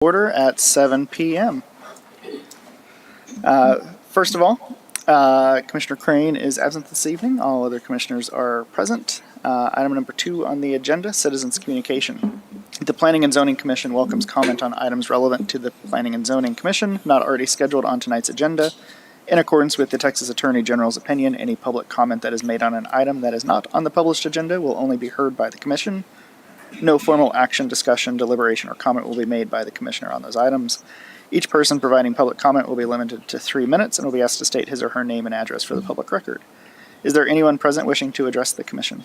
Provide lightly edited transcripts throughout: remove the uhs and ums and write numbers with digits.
Order at 7 p.m. First of all, Commissioner Crane is absent this evening. All other commissioners are present. Item number 2 on the agenda, citizens communication. The Planning and Zoning Commission welcomes comment on items relevant to the Planning and Zoning Commission, not already scheduled on tonight's agenda. In accordance with the Texas Attorney General's opinion, any public comment that is made on an item that is not on the published agenda will only be heard by the Commission. No formal action, discussion, deliberation, or comment will be made by the Commissioner on those items. Each person providing public comment will be limited to 3 minutes and will be asked to state his or her name and address for the public record. Is there anyone present wishing to address the Commission?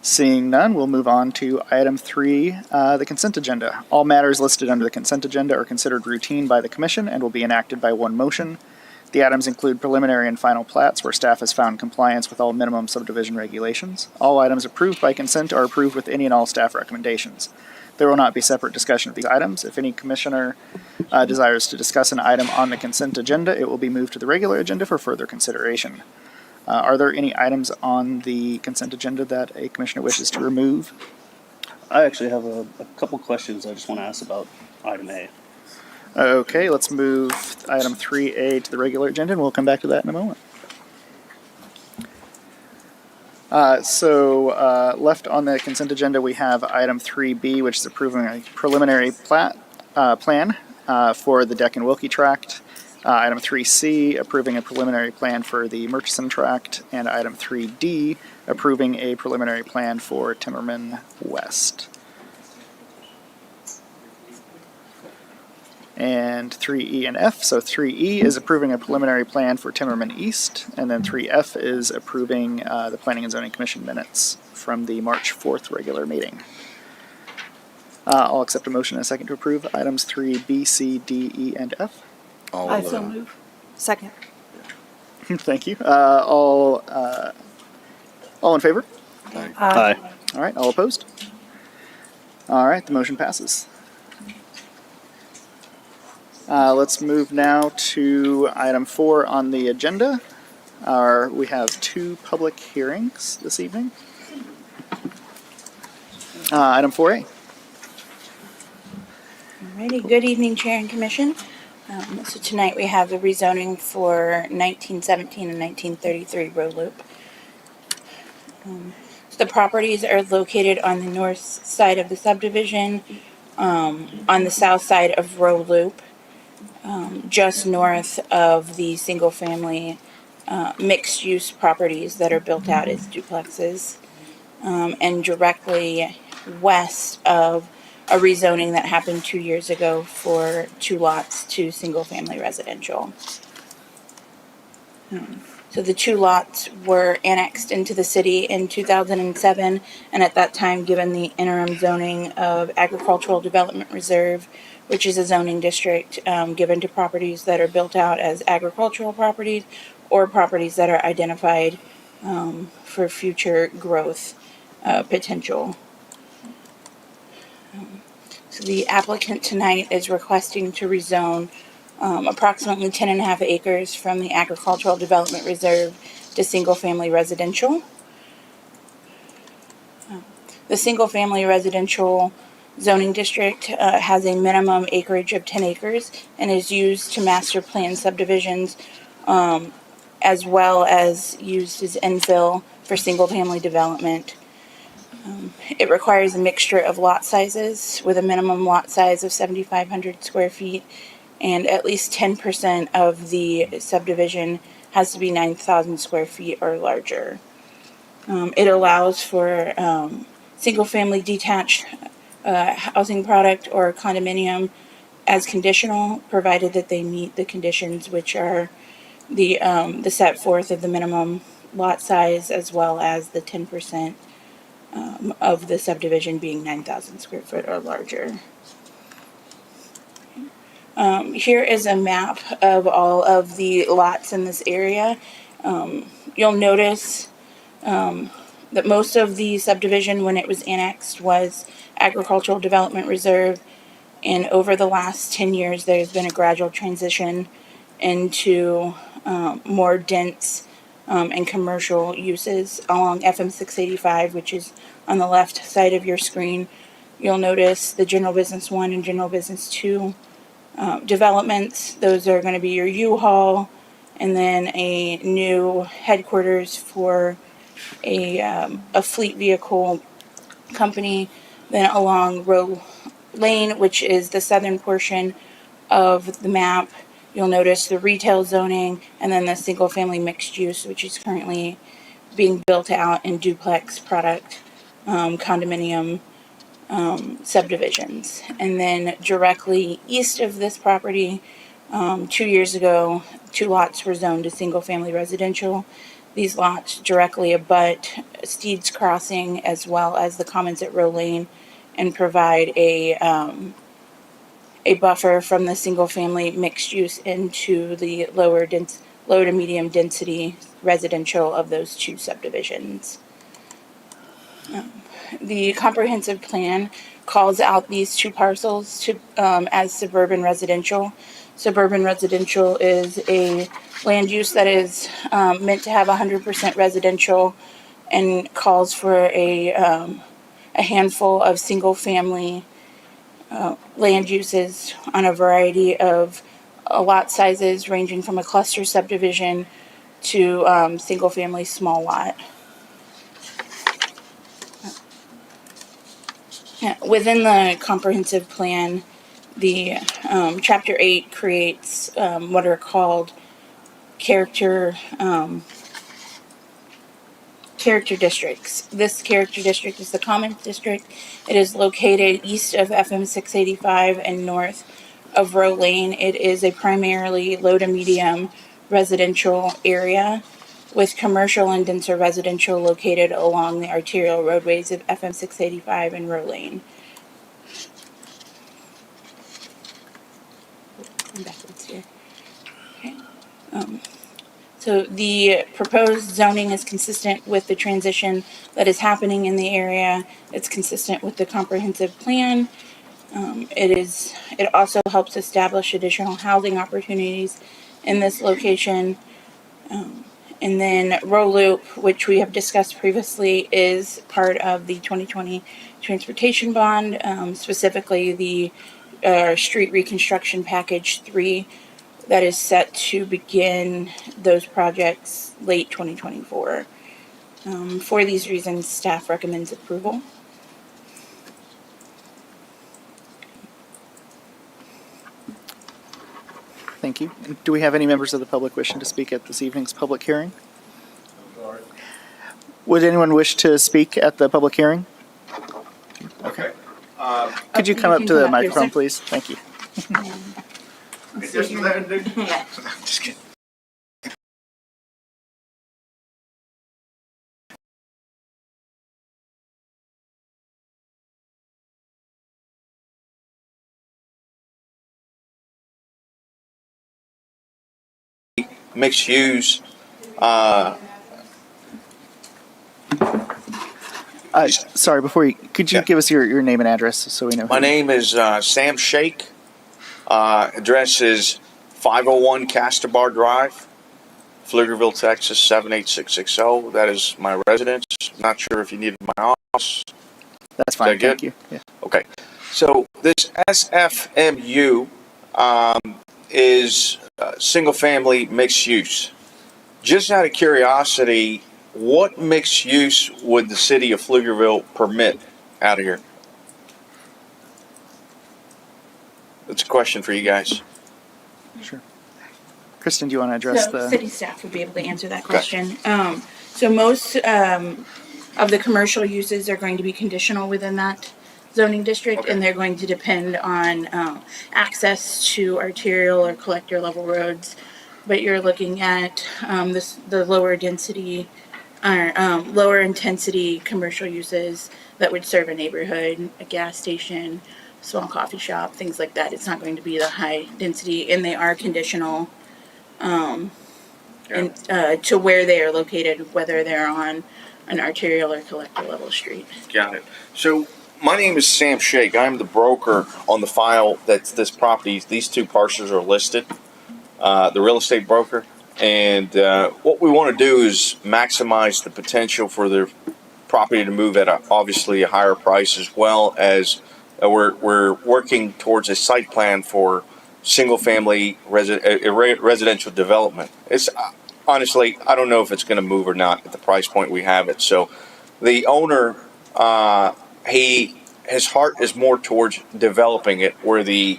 Seeing none, we'll move on to item 3, the consent agenda. All matters listed under the consent agenda are considered routine by the Commission and will be enacted by one motion. The items include preliminary and final plats where staff has found compliance with all minimum subdivision regulations. All items approved by consent are approved with any and all staff recommendations. There will not be separate discussion of these items. If any commissioner desires to discuss an item on the consent agenda, it will be moved to the regular agenda for further consideration. Are there any items on the consent agenda that a commissioner wishes to remove? I actually have a couple questions I just want to ask about item A. Okay, let's move item 3A to the regular agenda, and we'll come back to that in a moment. Left on the consent agenda, we have item 3B, which is approving a preliminary plan for the Deck and Wilkie tract. Item 3C, approving a preliminary plan for the Murchison tract. And item 3D, approving a preliminary plan for Timmerman West. And 3E and F. So 3E is approving a preliminary plan for Timmerman East, and then 3F is approving the Planning and Zoning Commission minutes from the March 4th regular meeting. I'll accept a motion and a second to approve items 3B, C, D, E, and F. I so move. Second. Thank you. All in favor? Aye. All right, all opposed? All right, the motion passes. Let's move now to item 4 on the agenda. We have 2 public hearings this evening. Item 4A. Alrighty, good evening, Chair and Commission. So tonight we have the rezoning for 1917 and 1933 road loop. So the properties are located on the north side of the subdivision, on the south side of road loop. Just north of the single-family mixed-use properties that are built out as duplexes, and directly west of a rezoning that happened 2 years ago for 2 lots to single-family residential. So the 2 lots were annexed into the city in 2007, and at that time given the interim zoning of Agricultural Development Reserve, which is a zoning district given to properties that are built out as agricultural properties or properties that are identified for future growth potential. So the applicant tonight is requesting to rezone approximately 10.5 acres from the Agricultural Development Reserve to single-family residential. The single-family residential zoning district has a minimum acreage of 10 acres and is used to master plan subdivisions as well as used as infill for single-family development. It requires a mixture of lot sizes with a minimum lot size of 7,500 square feet, and at least 10% of the subdivision has to be 9,000 square feet or larger. It allows for single-family detached housing product or condominium as conditional, provided that they meet the conditions, which are the set forth of the minimum lot size as well as the 10% of the subdivision being 9,000 square foot or larger. Here is a map of all of the lots in this area. You'll notice that most of the subdivision when it was annexed was Agricultural Development Reserve, and over the last 10 years there's been a gradual transition into more dense and commercial uses along FM 685, which is on the left side of your screen. you'll notice the General Business 1 and General Business 2 developments. Those are going to be your U-Haul, and then a new headquarters for a fleet vehicle company. Then along Row Lane, which is the southern portion of the map, you'll notice the retail zoning, and then the single-family mixed use, which is currently being built out in duplex product condominium subdivisions. And then directly east of this property, 2 years ago, 2 lots were zoned to single-family residential. These lots directly abut Steeds Crossing as well as the Commons at Row Lane, and provide a buffer from the single-family mixed use into the low to medium density residential of those 2 subdivisions. The comprehensive plan calls out these 2 parcels to as suburban residential. Suburban residential is a land use that is meant to have 100% residential, and calls for a handful of single-family land uses on a variety of lot sizes, ranging from a cluster subdivision to single-family small lot. Within the comprehensive plan, the Chapter 8 creates what are called character districts. This character district is the Commons District. It is located east of FM 685 and north of Row Lane. It is a primarily low to medium residential area, with commercial and denser residential located along the arterial roadways of FM 685 and Row Lane. I'm backwards here. Okay. So the proposed zoning is consistent with the transition that is happening in the area. It's consistent with the comprehensive plan. It also helps establish additional housing opportunities in this location. And then Row Loop, which we have discussed previously, is part of the 2020 transportation bond, specifically the street reconstruction package 3 that is set to begin those projects late 2024. For these reasons, staff recommends approval. Thank you. Do we have any members of the public wishing to speak at this evening's public hearing? Would anyone wish to speak at the public hearing? Okay. Could you You come up can to come the up here, microphone, sir. please? Thank you. Is this what they do? Yeah. Just kidding. Mixed use. Sorry, before you, could you Yeah. give us your name and address so we know? My name is Sam Shake. Address is 501 Castabar Drive, Pflugerville, Texas 78660. That is my residence. Not sure if you needed my office. That's fine. Is that good? Thank you. Yeah. Okay. So this SFMU is single family mixed use. Just out of curiosity, what mixed use would the city of Pflugerville permit out of here? That's a question for you guys. Sure. Kristen, do you want to address So the? city staff would be able to answer that question. So most of the commercial uses are going to be conditional within that zoning district, Okay. and they're going to depend on access to arterial or collector level roads. But you're looking at the lower density or lower intensity commercial uses that would serve a neighborhood, a gas station, small coffee shop, things like that. It's not going to be the high density, and they are conditional to where they are located, whether they're on an arterial or collector level street. Got it. So my name is Sam Shake. I'm the broker on the file that's this property. These 2 parcels are listed. The real estate broker. And what we want to do is maximize the potential for the property to move at obviously a higher price, as well as we're working towards a site plan for single-family residential development. It's honestly, I don't know if it's going to move or not at the price point we have it. So, the owner, his heart is more towards developing it where the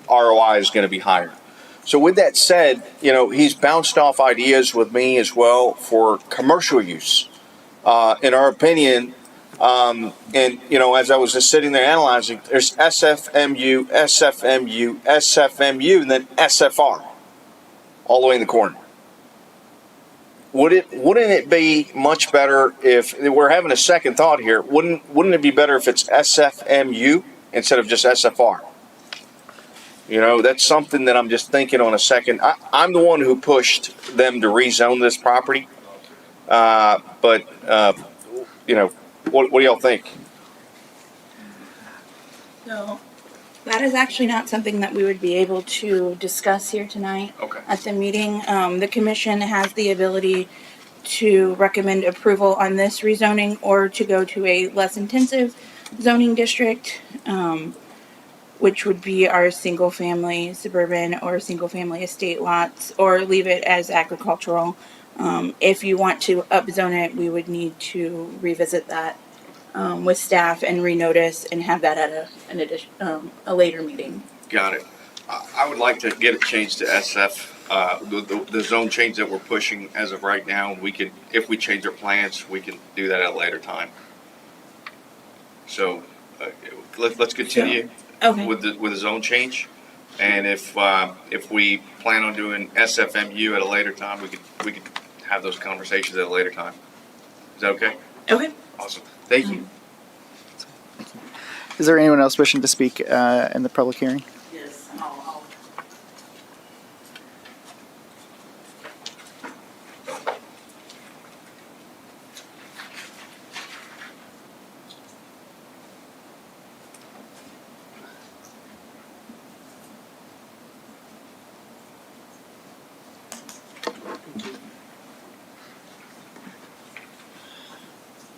ROI is going to be higher. So, with that said, he's bounced off ideas with me as well for commercial use. In our opinion, and as I was just sitting there analyzing, there's SFMU, SFMU, SFMU, and then SFR, all the way in the corner. Wouldn't it be much better if we're having a second thought here? Wouldn't it be better if it's SFMU instead of just SFR? That's something that I'm just thinking on a second. I'm the one who pushed them to rezone this property, but what do y'all think? So that is actually not something that we would be able to discuss here tonight. Okay. At the meeting. The commission has the ability to recommend approval on this rezoning or to go to a less intensive zoning district, which would be our single family suburban or single family estate lots, or leave it as agricultural. If you want to upzone it, we would need to revisit that with staff and renotice and have that at a later meeting. Got it. I would like to get it changed to SF. The zone change that we're pushing as of right now, if we change our plans, we can do that at a later time. So let's continue Okay. with the zone change, and if we plan on doing SFMU at a later time, we could have those conversations at a later time. Is that okay? Okay. Awesome. Thank you. Is there anyone else wishing to speak in the public hearing? Yes.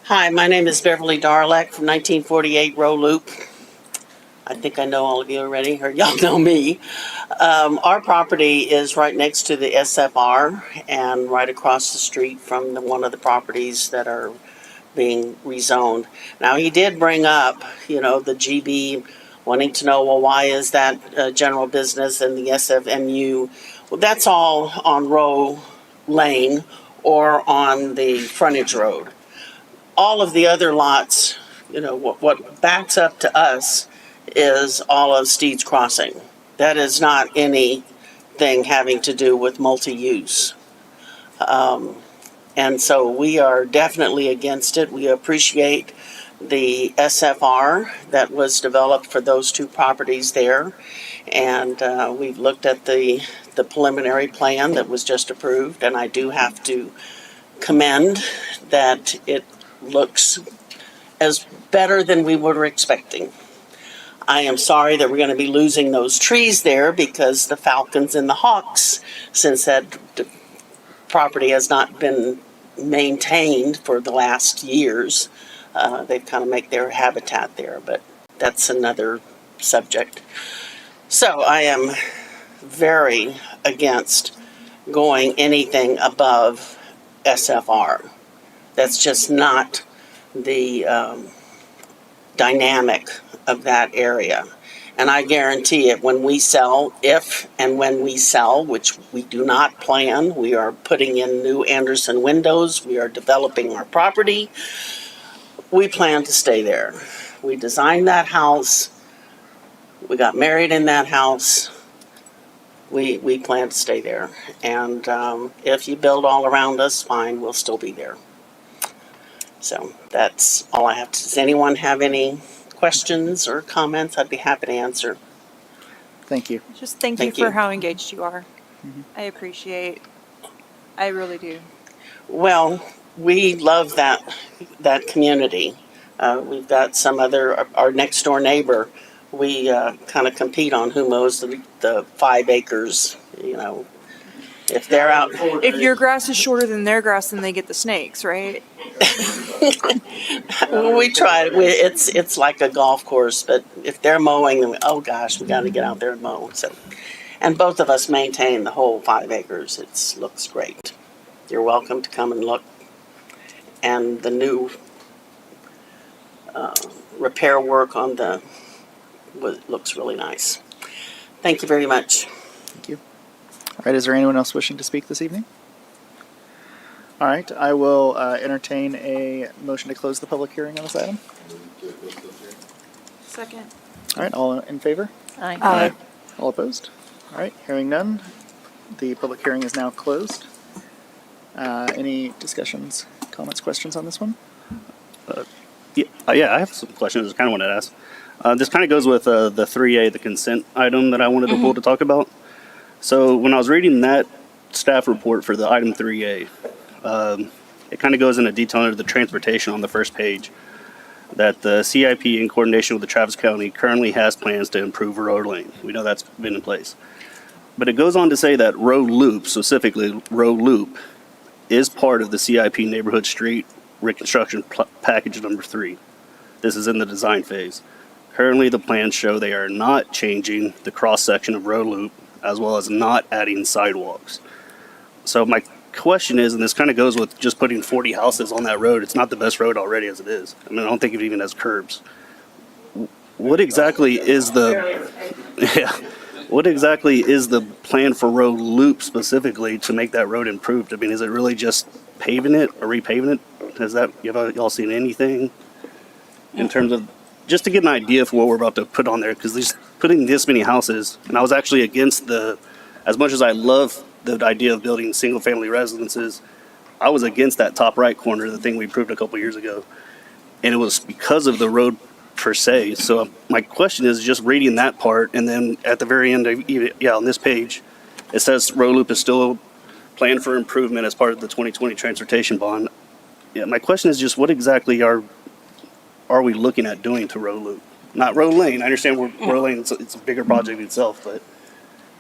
Hi, my name is Beverly Darlak from 1948 Row Loop. I think I know all of you already, or y'all know me. Our property is right next to the SFR and right across the street from one of the properties that are being rezoned. Now, he did bring up, the GB wanting to know, well, why is that general business and the SFMU? Well, that's all on Row Lane or on the frontage road. All of the other lots, what backs up to us is all of Steed's Crossing. That is not anything having to do with multi-use. And so we are definitely against it. We appreciate the SFR that was developed for those two properties there. And we've looked at the preliminary plan that was just approved, and I do have to commend that it looks as better than we were expecting. I am sorry that we're going to be losing those trees there because the falcons and the hawks, since that property has not been maintained for the last years, they've kind of make their habitat there, but that's another subject. So I am very against going anything above SFR. That's just not the dynamic of that area. And I guarantee it, when we sell, if and when we sell, which we do not plan, we are putting in new Anderson windows, we are developing our property, we plan to stay there. We designed that house, we got married in that house, we plan to stay there. And if you build all around us, fine, we'll still be there. So that's all I have to say. Does anyone have any questions or comments? I'd be happy to answer. Thank you. Just thank you for how engaged you are. I really do. Well, we love that community. We've got our next door neighbor. We kind of compete on who mows the 5 acres, If they're out. If your grass is shorter than their grass, then they get the snakes, right? We tried. It's like a golf course, but if they're mowing, then oh gosh, we got to get out there and mow. So, and both of us maintain the whole 5 acres. It looks great. You're welcome to come and look. And the new repair work on looks really nice. Thank you very much. Thank you. All right, is there anyone else wishing to speak this evening? All right, I will entertain a motion to close the public hearing on this item. Second. All right, all in favor? Aye. All opposed? All right, hearing none, the public hearing is now closed. Any discussions, comments, questions on this one? Yeah, I have some questions I kind of wanted to ask. This kind of goes with the 3A, the consent item that I wanted to pull to talk about. So when I was reading that staff report for the item 3A, it kind of goes into detail into the transportation on the first page, that the CIP in coordination with the Travis County currently has plans to improve road lane. We know that's been in place. But it goes on to say that road loop, specifically road loop, is part of the CIP neighborhood street reconstruction package number 3. This is in the design phase. Currently, the plans show they are not changing the cross-section of road loop, as well as not adding sidewalks. So my question is, and this kind of goes with just putting 40 houses on that road, it's not the best road already as it is. I mean, I don't think it even has curbs. What exactly is what exactly is the plan for road loop specifically to make that road improved? I mean, is it really just paving it or repaving it? Have y'all seen anything in terms of, just to get an idea for what we're about to put on there? Because putting this many houses, and I was actually against as much as I love the idea of building single family residences, I was against that top right corner, the thing we approved a couple years ago. And it was because of the road per se. So my question is just reading that part, and then at the very end, on this page, it says road loop is still planned for improvement as part of the 2020 transportation bond. Yeah, my question is just what exactly are we looking at doing to road loop? Not road lane. I understand road lane, it's a bigger project itself, but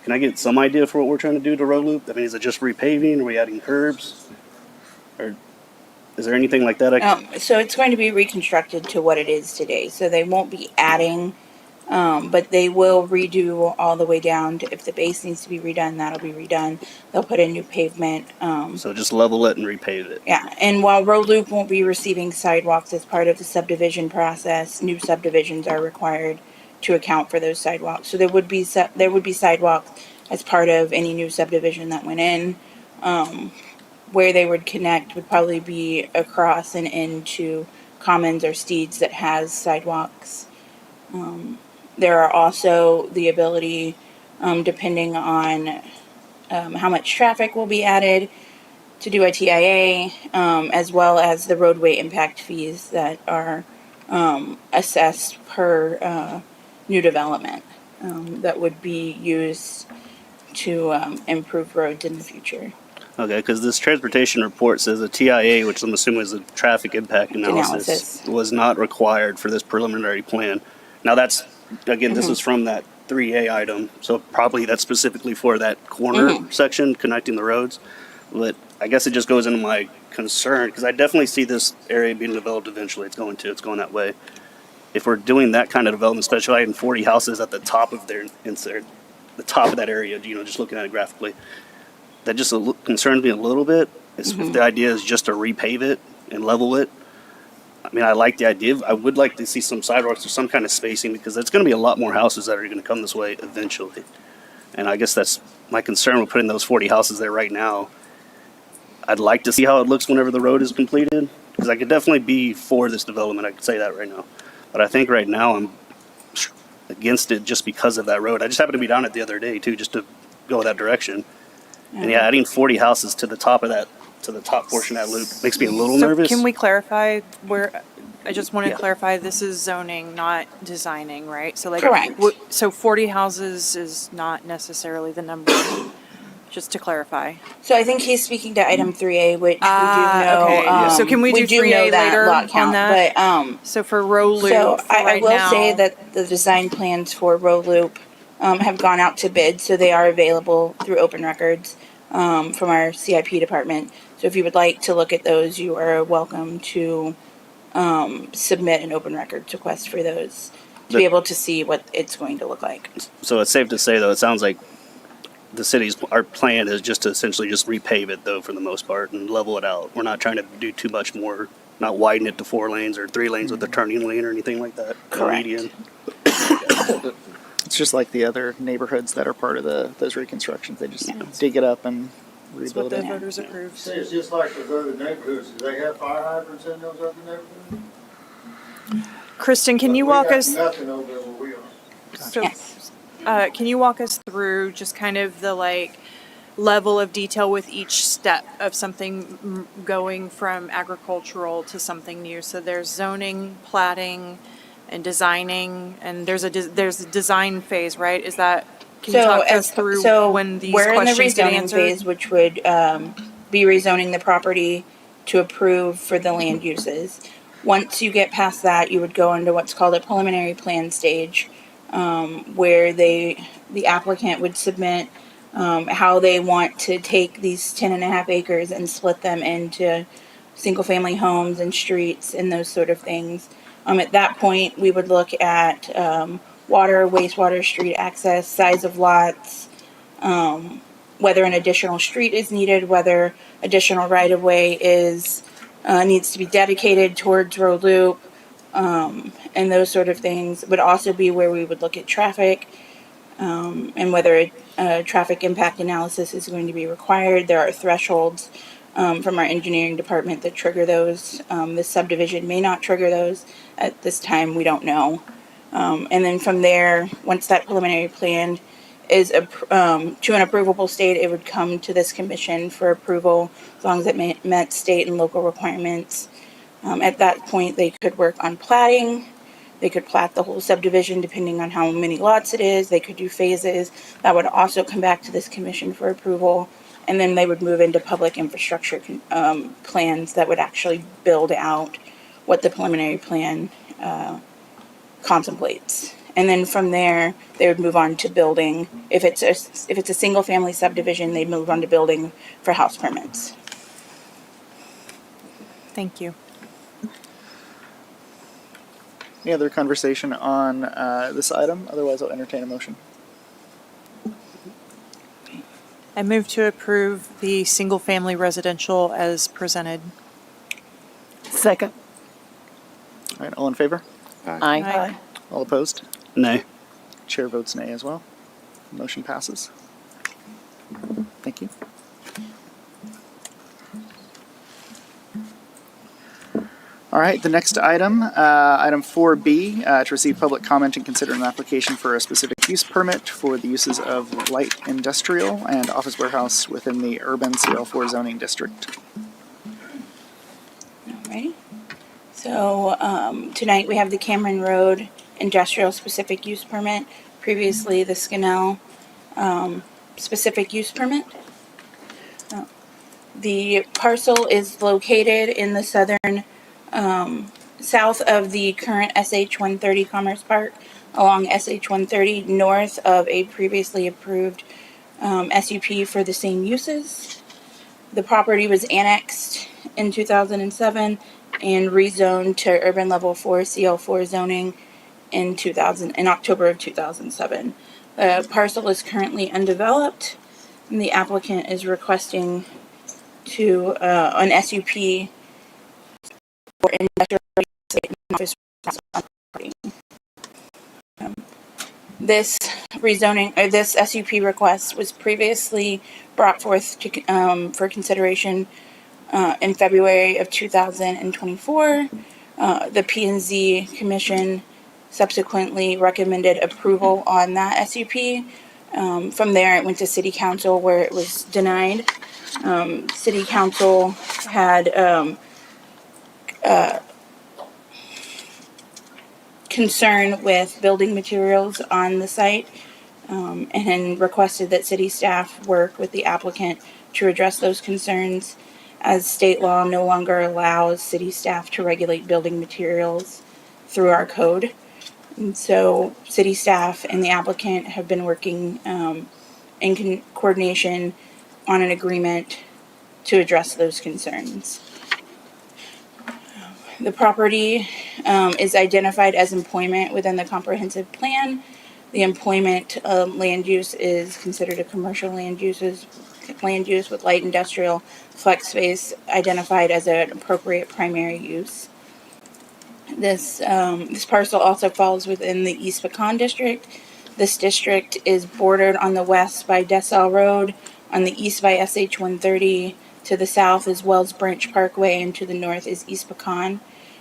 can I get some idea for what we're trying to do to road loop? I mean, is it just repaving? Are we adding curbs? Or is there anything like that? So it's going to be reconstructed to what it is today. So they won't be adding, but they will redo all the way down to, if the base needs to be redone, that'll be redone. They'll put in new pavement. So just level it and repave it. Yeah, and while road loop won't be receiving sidewalks as part of the subdivision process, new subdivisions are required to account for those sidewalks. So there would be sidewalks as part of any new subdivision that went in. Where they would connect would probably be across and into commons or steeds that has sidewalks. There are also the ability, depending on how much traffic will be added, to do a TIA, as well as the roadway impact fees that are assessed per new development that would be used to improve roads in the future. Okay, because this transportation report says a TIA, which I'm assuming is a traffic impact analysis, was not required for this preliminary plan. Now that's, again, this is from that 3A item, so probably that's specifically for that corner section connecting the roads. But I guess it just goes into my concern, because I definitely see this area being developed eventually. It's going that way. If we're doing that kind of development, especially adding 40 houses at the top of the top of that area, just looking at it graphically, that just concerns me a little bit. If the idea is just to repave it and level it, I mean, I like the idea. I would like to see some sidewalks or some kind of spacing, because it's going to be a lot more houses that are going to come this way eventually. And I guess that's my concern with putting those 40 houses there right now. I'd like to see how it looks whenever the road is completed, because I could definitely be for this development. I could say that right now. But I think right now I'm against it just because of that road. I just happened to be down it the other day too, just to go that direction. And yeah, adding 40 houses to the top portion of that loop makes me a little nervous. Can we clarify where? I just want to clarify. This is zoning, not designing, right? So Correct. So 40 houses is not necessarily the number. Just to clarify. So I think he's speaking to item 3A, which we do know. Okay. So can we do 3A later lot count, on that? But so for road loop, so I right will now, say that the design plans for road loop have gone out to bid, so they are available through open records. from our CIP department. So if you would like to look at those, you are welcome to submit an open records request for those to be able to see what it's going to look like. So it's safe to say, though, it sounds like our plan is just to essentially just repave it, though, for the most part, and level it out. We're not trying to do too much more, not widen it to 4 lanes or 3 lanes with a turning lane or anything like that. Correct. Median. It's just like the other neighborhoods that are part of those reconstructions. They just dig it up and That's what rebuild the it. voters approved. See, it's just like those other neighborhoods. Do they have fire hydrants in those other neighborhoods? Kristen, can you We walk got us, nothing over there where we are. so, Yes. can you walk us through just kind of the level of detail with each step of something going from agricultural to something new? So there's zoning, platting, and designing, and there's a design phase, right? Is that, can you talk us through when these we're in the questions get rezoning answered? phase, which would be rezoning the property to approve for the land uses. Once you get past that, you would go into what's called a preliminary plan stage, where the applicant would submit how they want to take these 10.5 acres and split them into single family homes and streets and those sort of things. At that point, we would look at water, wastewater, street access, size of lots, whether an additional street is needed, whether additional right of way is needs to be dedicated towards road loop, and those sort of things. Would also be where we would look at traffic, and whether a traffic impact analysis is going to be required. There are thresholds from our engineering department that trigger those. This subdivision may not trigger those at this time. We don't know. And then from there, once that preliminary plan is to an approvable state, it would come to this commission for approval as long as it met state and local requirements. At that point, they could work on platting. They could plat the whole subdivision depending on how many lots it is. They could do phases. That would also come back to this commission for approval. And then they would move into public infrastructure plans that would actually build out what the preliminary plan contemplates. And then from there, they would move on to building. If it's a single family subdivision, they'd move on to building for house permits. Thank you. Any other conversation on this item? Otherwise, I'll entertain a motion. I move to approve the single-family residential as presented. Second. All right, all in favor? Aye. All opposed? Nay. Chair votes nay as well. Motion passes. Thank you. All right, the next item, item 4B, to receive public comment and consider an application for a specific use permit for the uses of light industrial and office warehouse within the urban CL4 zoning district. Alrighty. So tonight we have the Cameron Road industrial specific use permit. Previously the Scannell specific use permit. The parcel is located in the southern south of the current SH 130 Commerce Park, along SH 130, north of a previously approved SUP for the same uses. The property was annexed in 2007 and rezoned to urban level 4 CL4 zoning in October of 2007. The parcel is currently undeveloped, and the applicant is requesting to an SUP for industrial and office on the property. This rezoning or this SUP request was previously brought forth to, for consideration in February of 2024. The P&Z Commission subsequently recommended approval on that SUP. From there, it went to City Council where it was denied. City Council had concern with building materials on the site, and requested that city staff work with the applicant to address those concerns, as state law no longer allows city staff to regulate building materials through our code. And so city staff and the applicant have been working in coordination on an agreement to address those concerns. The property is identified as employment within the comprehensive plan. The employment land use is considered a commercial land use with light industrial flex space identified as an appropriate primary use. This parcel also falls within the East Pecan district. This district is bordered on the west by Dessau Road, on the east by SH 130, to the south is Wells Branch Parkway, and to the north is East Pecan.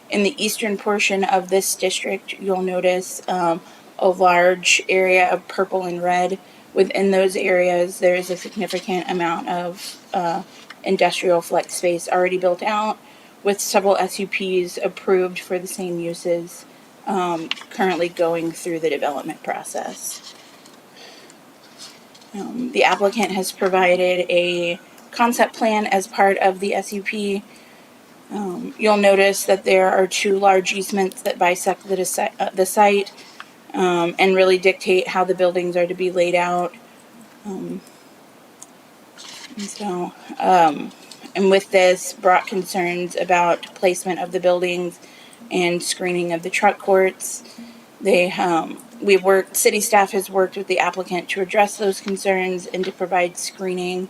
In the eastern portion of this district, you'll notice a large area of purple and red. Within those areas, there is a significant amount of industrial flex space already built out, with several SUPs approved for the same uses currently going through the development process. The applicant has provided a concept plan as part of the SUP. You'll notice that there are two large easements that bisect the site and really dictate how the buildings are to be laid out. And with this brought concerns about placement of the buildings and screening of the truck courts. City staff has worked with the applicant to address those concerns and to provide screening.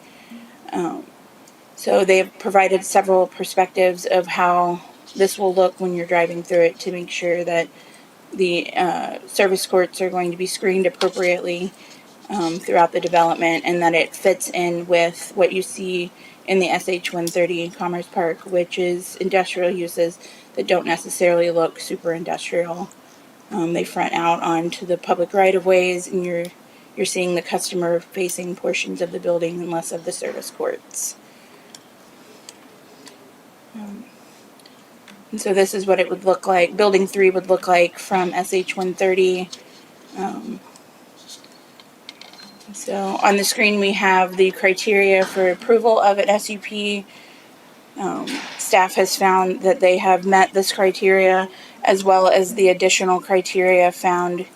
So they've provided several perspectives of how this will look when you're driving through it to make sure that the service courts are going to be screened appropriately throughout the development, and that it fits in with what you see in the SH 130 Commerce Park, which is industrial uses that don't necessarily look super industrial. They front out onto the public right-of-ways, and you're seeing the customer-facing portions of the building and less of the service courts. And so this is what it would look like. Building 3 would look like from SH 130. So on the screen we have the criteria for approval of an SUP. Staff has found that they have met this criteria, as well as the additional criteria found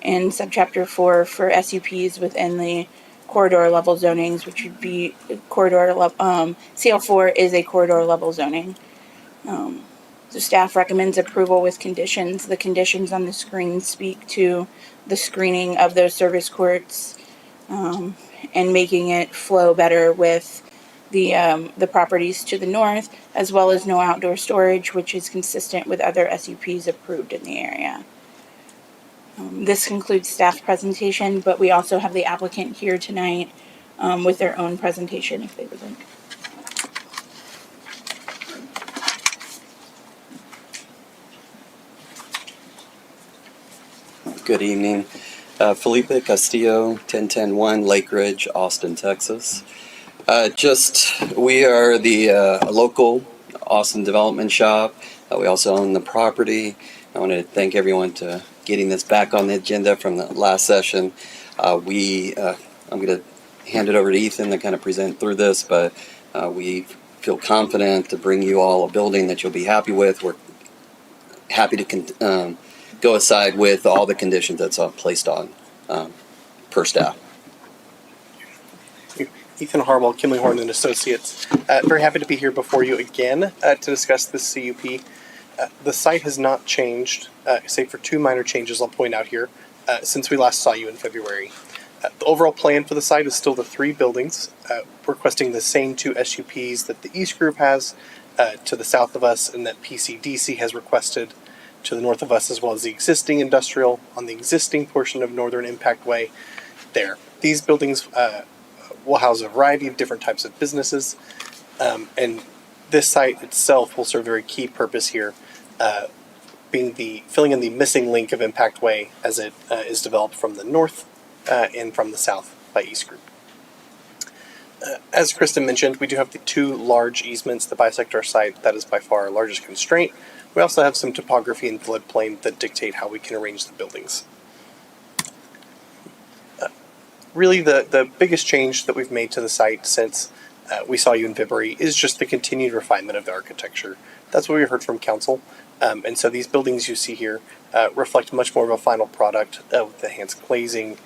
in subchapter 4 for SUPs within the corridor level zonings, which would be CL4 is a corridor level zoning. So staff recommends approval with conditions. The conditions on the screen speak to the screening of those service courts and making it flow better with the properties to the north, as well as no outdoor storage, which is consistent with other SUPs approved in the area. This concludes staff presentation, but we also have the applicant here tonight with their own presentation if they would like. Good evening. Felipe Castillo, 10101 Lake Ridge, Austin, Texas. We are the local Austin development shop. We also own the property. I want to thank everyone for getting this back on the agenda from the last session. I'm going to hand it over to Ethan to kind of present through this, but we feel confident to bring you all a building that you'll be happy with. We're happy to go aside with all the conditions that's placed on per staff. Ethan Harwell, Kimley Horn and Associates. Very happy to be here before you again to discuss this CUP. The site has not changed, save for two minor changes I'll point out here, since we last saw you in February. The overall plan for the site is still the three buildings, requesting the same two SUPs that the East Group has to the south of us, and that PCDC has requested to the north of us, as well as the existing industrial on the existing portion of Northern Impact Way there. These buildings will house a variety of different types of businesses, and this site itself will serve a very key purpose here, filling in the missing link of Impact Way as it is developed from the north and from the south by East Group. As Kristen mentioned, we do have the two large easements that bisect our site. That is by far our largest constraint. We also have some topography and floodplain that dictate how we can arrange the buildings. Really, the biggest change that we've made to the site since we saw you in February is just the continued refinement of the architecture. That's what we heard from council. And so these buildings you see here reflect much more of a final product with enhanced glazing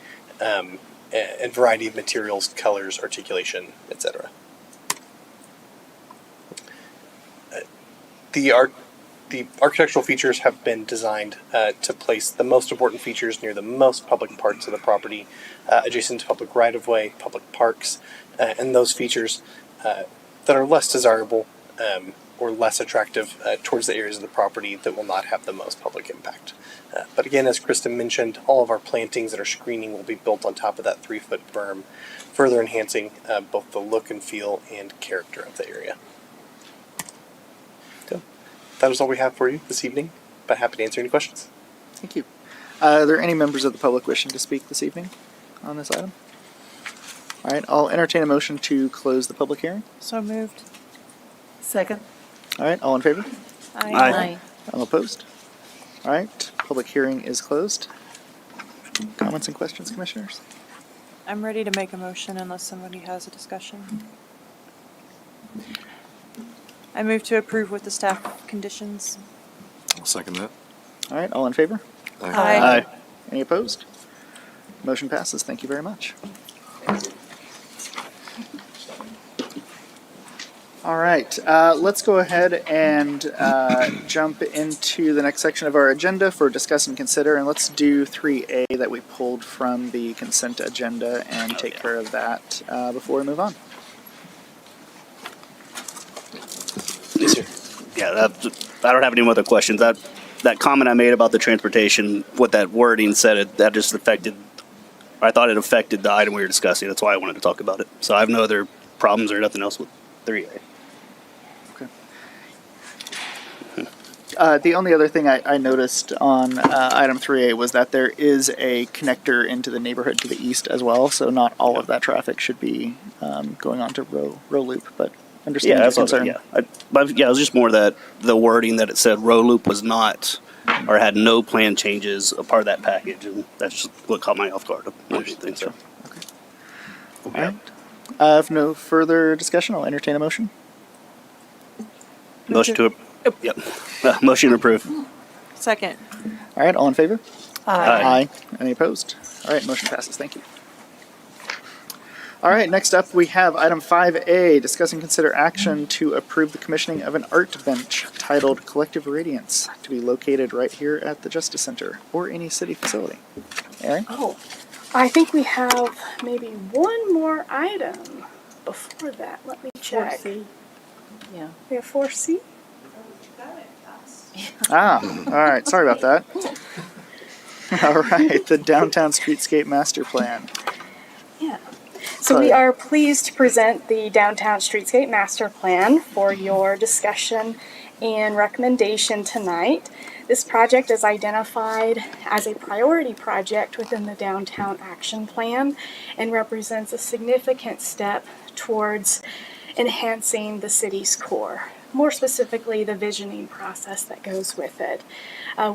and variety of materials, colors, articulation, etc. The architectural features have been designed to place the most important features near the most public parts of the property, adjacent to public right-of-way, public parks, and those features that are less desirable or less attractive towards the areas of the property that will not have the most public impact. But again, as Kristen mentioned, all of our plantings and our screening will be built on top of that 3-foot berm, further enhancing both the look and feel and character of the area. So that is all we have for you this evening, but happy to answer any questions. Thank you. Are there any members of the public wishing to speak this evening on this item? All right, I'll entertain a motion to close the public hearing. So moved. Second. All right, all in favor? Aye. All opposed? All right, public hearing is closed. Comments and questions, commissioners? I'm ready to make a motion unless somebody has a discussion. I move to approve with the staff conditions. I'll second that. All right, all in favor? Aye. Any opposed? Motion passes. Thank you very much. All right, let's go ahead and jump into the next section of our agenda for discuss and consider, and let's do 3A that we pulled from the consent agenda and take care of that before we move on. Yes, sir. Yeah, I don't have any other questions. That comment I made about the transportation, what that wording said, that just affected, I thought it affected the item we were discussing. That's why I wanted to talk about it. So I have no other problems or nothing else with 3A. The only other thing I noticed on item 3A was that there is a connector into the neighborhood to the east as well, so not all of that traffic should be going on to Row Loop, but understand your concern. But it was just more that the wording that it said Row Loop was not, or had no plan changes a part of that package, and that's just what caught me off guard. So. All right. If no further discussion, I'll entertain a motion. Motion to motion to approve. Second. All right, all in favor? Aye. Any opposed? All right, motion passes. Thank you. All right, next up we have item 5A, discuss and consider action to approve the commissioning of an art bench titled Collective Radiance to be located right here at the Justice Center or any city facility. Erin? Oh, I think we have maybe one more item before that. Let me check. 4C. Yeah. We have 4C? All right, sorry about that. All right, the Downtown Streetscape Master Plan. Yeah. So we are pleased to present the Downtown Streetscape Master Plan for your discussion and recommendation tonight. This project is identified as a priority project within the Downtown Action Plan and represents a significant step towards enhancing the city's core. More specifically, the visioning process that goes with it.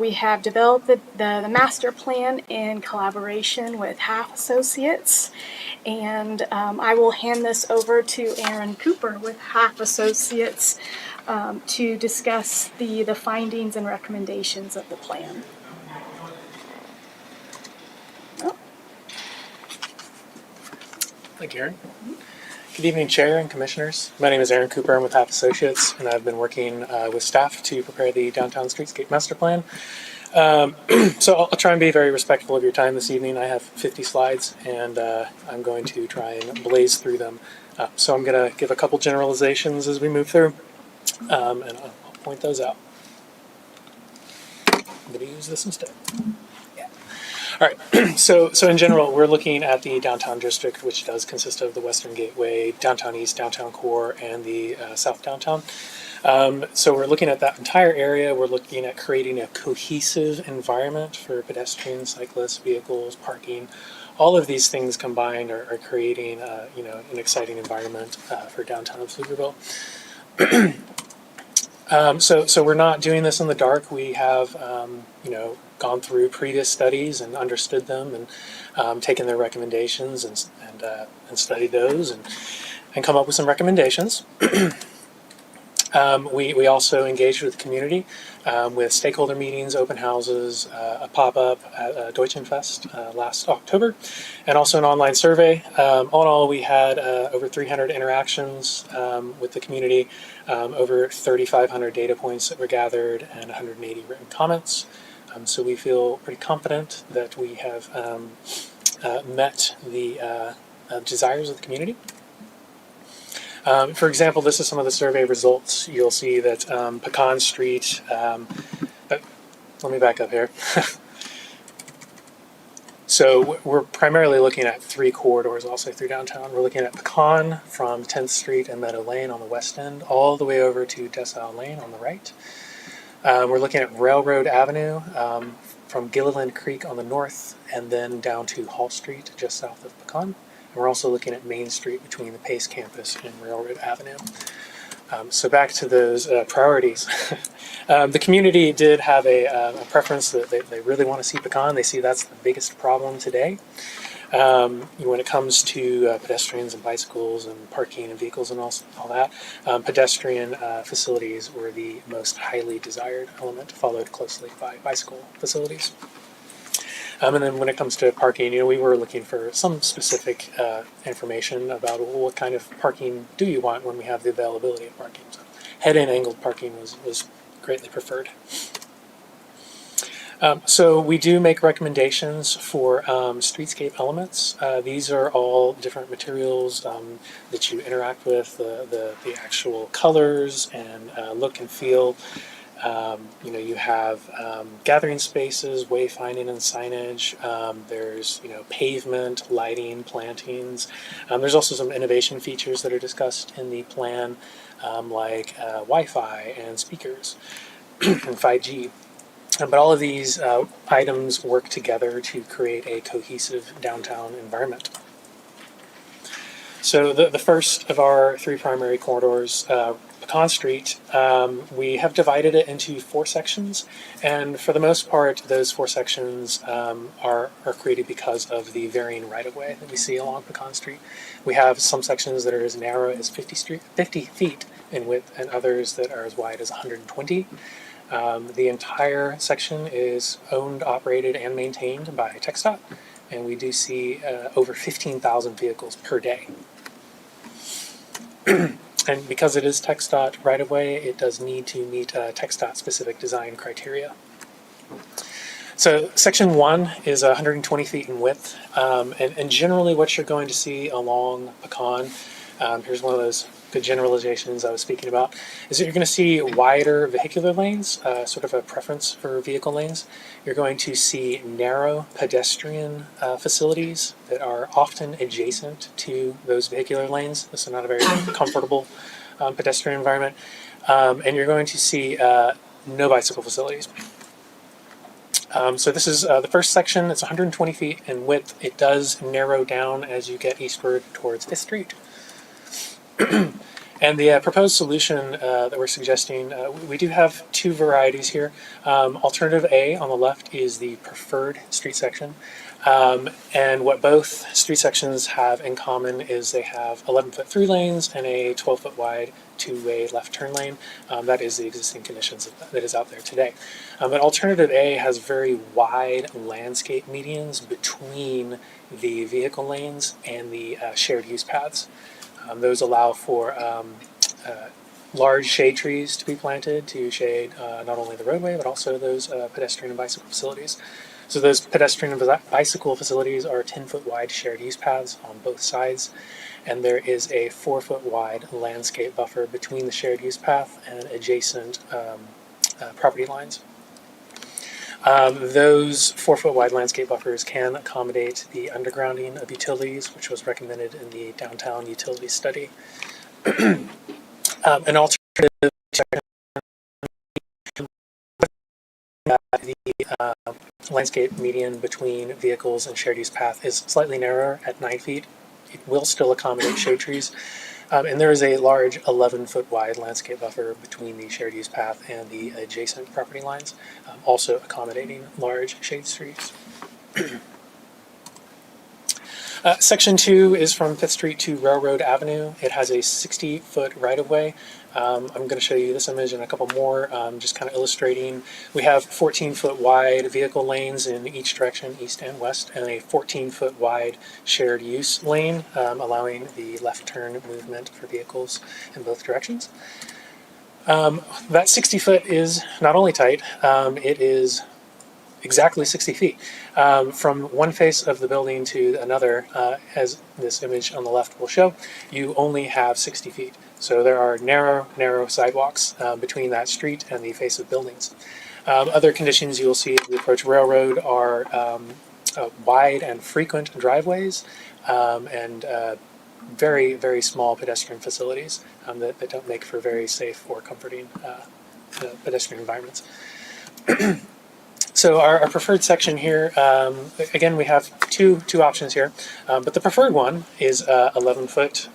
We have developed the master plan in collaboration with Half Associates, and I will hand this over to Aaron Cooper with Half Associates to discuss the findings and recommendations of the plan. Thank you, Aaron. Good evening, Chair and Commissioners. My name is Aaron Cooper. I'm with Half Associates, and I've been working with staff to prepare the Downtown Streetscape Master Plan. So I'll try and be very respectful of your time this evening. I have 50 slides, and I'm going to try and blaze through them. So I'm going to give a couple generalizations as we move through, and I'll point those out. I'm going to use this instead. All right, so in general, we're looking at the downtown district, which does consist of the Western Gateway, Downtown East, Downtown Core, and the South Downtown. So we're looking at that entire area. We're looking at creating a cohesive environment for pedestrians, cyclists, vehicles, parking. All of these things combined are creating, an exciting environment for downtown Pflugerville. So we're not doing this in the dark. We have, gone through previous studies and understood them and taken their recommendations and studied those and come up with some recommendations. We also engaged with the community with stakeholder meetings, open houses, a pop-up at Deutschenfest last October, and also an online survey. All in all, we had over 300 interactions with the community, over 3,500 data points that were gathered, and 180 written comments. So we feel pretty confident that we have met the desires of the community. For example, this is some of the survey results. You'll see that Pecan Street, let me back up here. So we're primarily looking at 3 corridors, I'll say, through downtown. We're looking at Pecan from 10th Street and Meadow Lane on the west end, all the way over to Dessau Lane on the right. We're looking at Railroad Avenue from Gilliland Creek on the north, and then down to Hall Street, just south of Pecan. And we're also looking at Main Street between the Pace Campus and Railroad Avenue. So back to those priorities. The community did have a preference that they really want to see Pecan. They see that's the biggest problem today. When it comes to pedestrians and bicycles and parking and vehicles and all that, pedestrian facilities were the most highly desired element, followed closely by bicycle facilities. And then when it comes to parking, we were looking for some specific information about what kind of parking do you want when we have the availability of parking. So head-in angled parking was greatly preferred. So we do make recommendations for streetscape elements. These are all different materials that you interact with, the actual colors and look and feel. You have gathering spaces, wayfinding and signage. There's pavement, lighting, plantings. There's also some innovation features that are discussed in the plan, like Wi-Fi and speakers and 5G. But all of these items work together to create a cohesive downtown environment. So the first of our 3 primary corridors, Pecan Street, we have divided it into 4 sections, and for the most part, those 4 sections are created because of the varying right-of-way that we see along Pecan Street. We have some sections that are as narrow as 50 feet in width, and others that are as wide as 120. The entire section is owned, operated, and maintained by TxDOT, and we do see over 15,000 vehicles per day. And because it is TxDOT right-of-way, it does need to meet TxDOT-specific design criteria. So Section 1 is 120 feet in width, and generally what you're going to see along Pecan, here's one of those good generalizations I was speaking about, is that you're going to see wider vehicular lanes, sort of a preference for vehicle lanes. You're going to see narrow pedestrian facilities that are often adjacent to those vehicular lanes. This is not a very comfortable pedestrian environment. And you're going to see no bicycle facilities. So this is the first section. It's 120 feet in width. It does narrow down as you get eastward towards 5th Street. And the proposed solution that we're suggesting, we do have 2 varieties here. Alternative A on the left is the preferred street section. And what both street sections have in common is they have 11-foot through lanes and a 12-foot wide 2-way left turn lane. That is the existing conditions that is out there today. But Alternative A has very wide landscape medians between the vehicle lanes and the shared use paths. Those allow for large shade trees to be planted to shade not only the roadway, but also those pedestrian and bicycle facilities. So those pedestrian and bicycle facilities are 10-foot wide shared use paths on both sides, and there is a 4-foot wide landscape buffer between the shared use path and adjacent property lines. Those 4-foot wide landscape buffers can accommodate the undergrounding of utilities, which was recommended in the downtown utility study. An alternative the landscape median between vehicles and shared use path is slightly narrower at 9 feet. It will still accommodate shade trees. And there is a large 11-foot wide landscape buffer between the shared use path and the adjacent property lines, also accommodating large shade trees. Section 2 is from 5th Street to Railroad Avenue. It has a 60-foot right-of-way. I'm going to show you this image and a couple more, just kind of illustrating. We have 14-foot wide vehicle lanes in each direction, east and west, and a 14-foot wide shared use lane, allowing the left turn movement for vehicles in both directions. That 60 foot is not only tight, it is exactly 60 feet. From one face of the building to another, as this image on the left will show, you only have 60 feet. So there are narrow sidewalks between that street and the face of buildings. Other conditions you will see as we approach Railroad are wide and frequent driveways and very small pedestrian facilities that don't make for very safe or comforting pedestrian environments. So our preferred section here, again, we have two options here, but the preferred one is 11-foot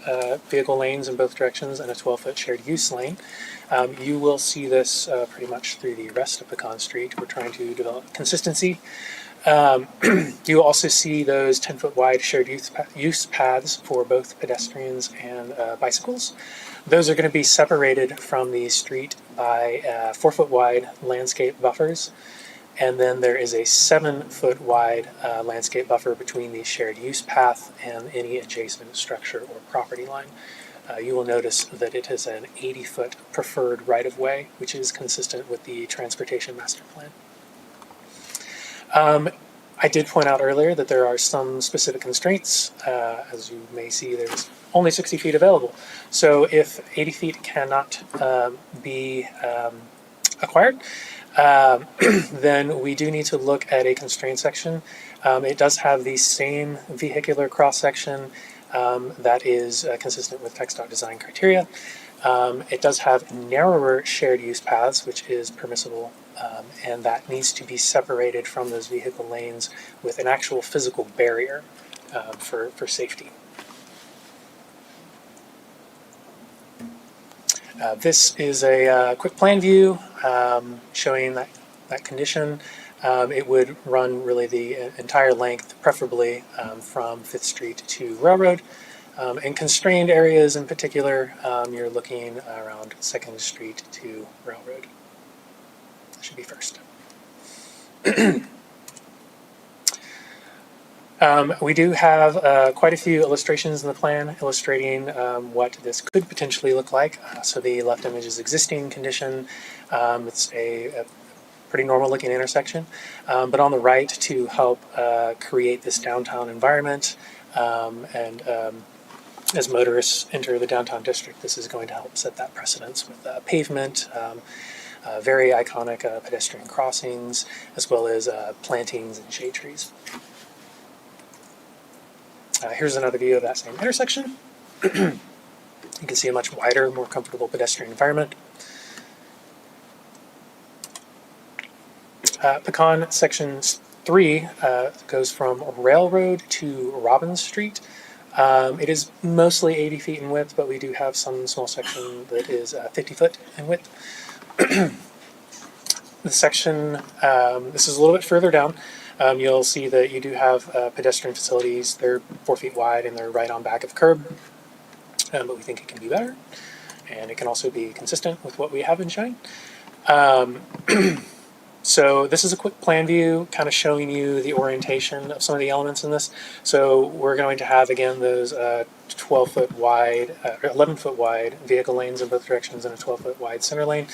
vehicle lanes in both directions and a 12-foot shared use lane. You will see this pretty much through the rest of Pecan Street. We're trying to develop consistency. You also see those 10-foot wide shared use paths for both pedestrians and bicycles. Those are going to be separated from the street by 4-foot wide landscape buffers. And then there is a 7-foot wide landscape buffer between the shared use path and any adjacent structure or property line. You will notice that it is an 80-foot preferred right-of-way, which is consistent with the Transportation Master Plan. I did point out earlier that there are some specific constraints. As you may see, there's only 60 feet available. So if 80 feet cannot be acquired, then we do need to look at a constrained section. It does have the same vehicular cross-section that is consistent with TxDOT design criteria. It does have narrower shared use paths, which is permissible, and that needs to be separated from those vehicle lanes with an actual physical barrier for safety. This is a quick plan view showing that condition. It would run really the entire length, preferably from 5th Street to Railroad. In constrained areas in particular, you're looking around 2nd Street to Railroad. That should be first. We do have quite a few illustrations in the plan illustrating what this could potentially look like. So the left image is existing condition. It's a pretty normal looking intersection. But on the right, to help create this downtown environment and as motorists enter the downtown district, this is going to help set that precedence with pavement, very iconic pedestrian crossings, as well as plantings and shade trees. Here's another view of that same intersection. You can see a much wider, more comfortable pedestrian environment. Pecan Section 3 goes from Railroad to Robbins Street. It is mostly 80 feet in width, but we do have some small section that is 50 foot in width. The section, this is a little bit further down. You'll see that you do have pedestrian facilities. They're 4 feet wide and they're right on back of curb, but we think it can be better. And it can also be consistent with what we have been showing. So this is a quick plan view kind of showing you the orientation of some of the elements in this. So we're going to have, again, those 12-foot wide, 11-foot wide vehicle lanes in both directions and a 12-foot wide center lane.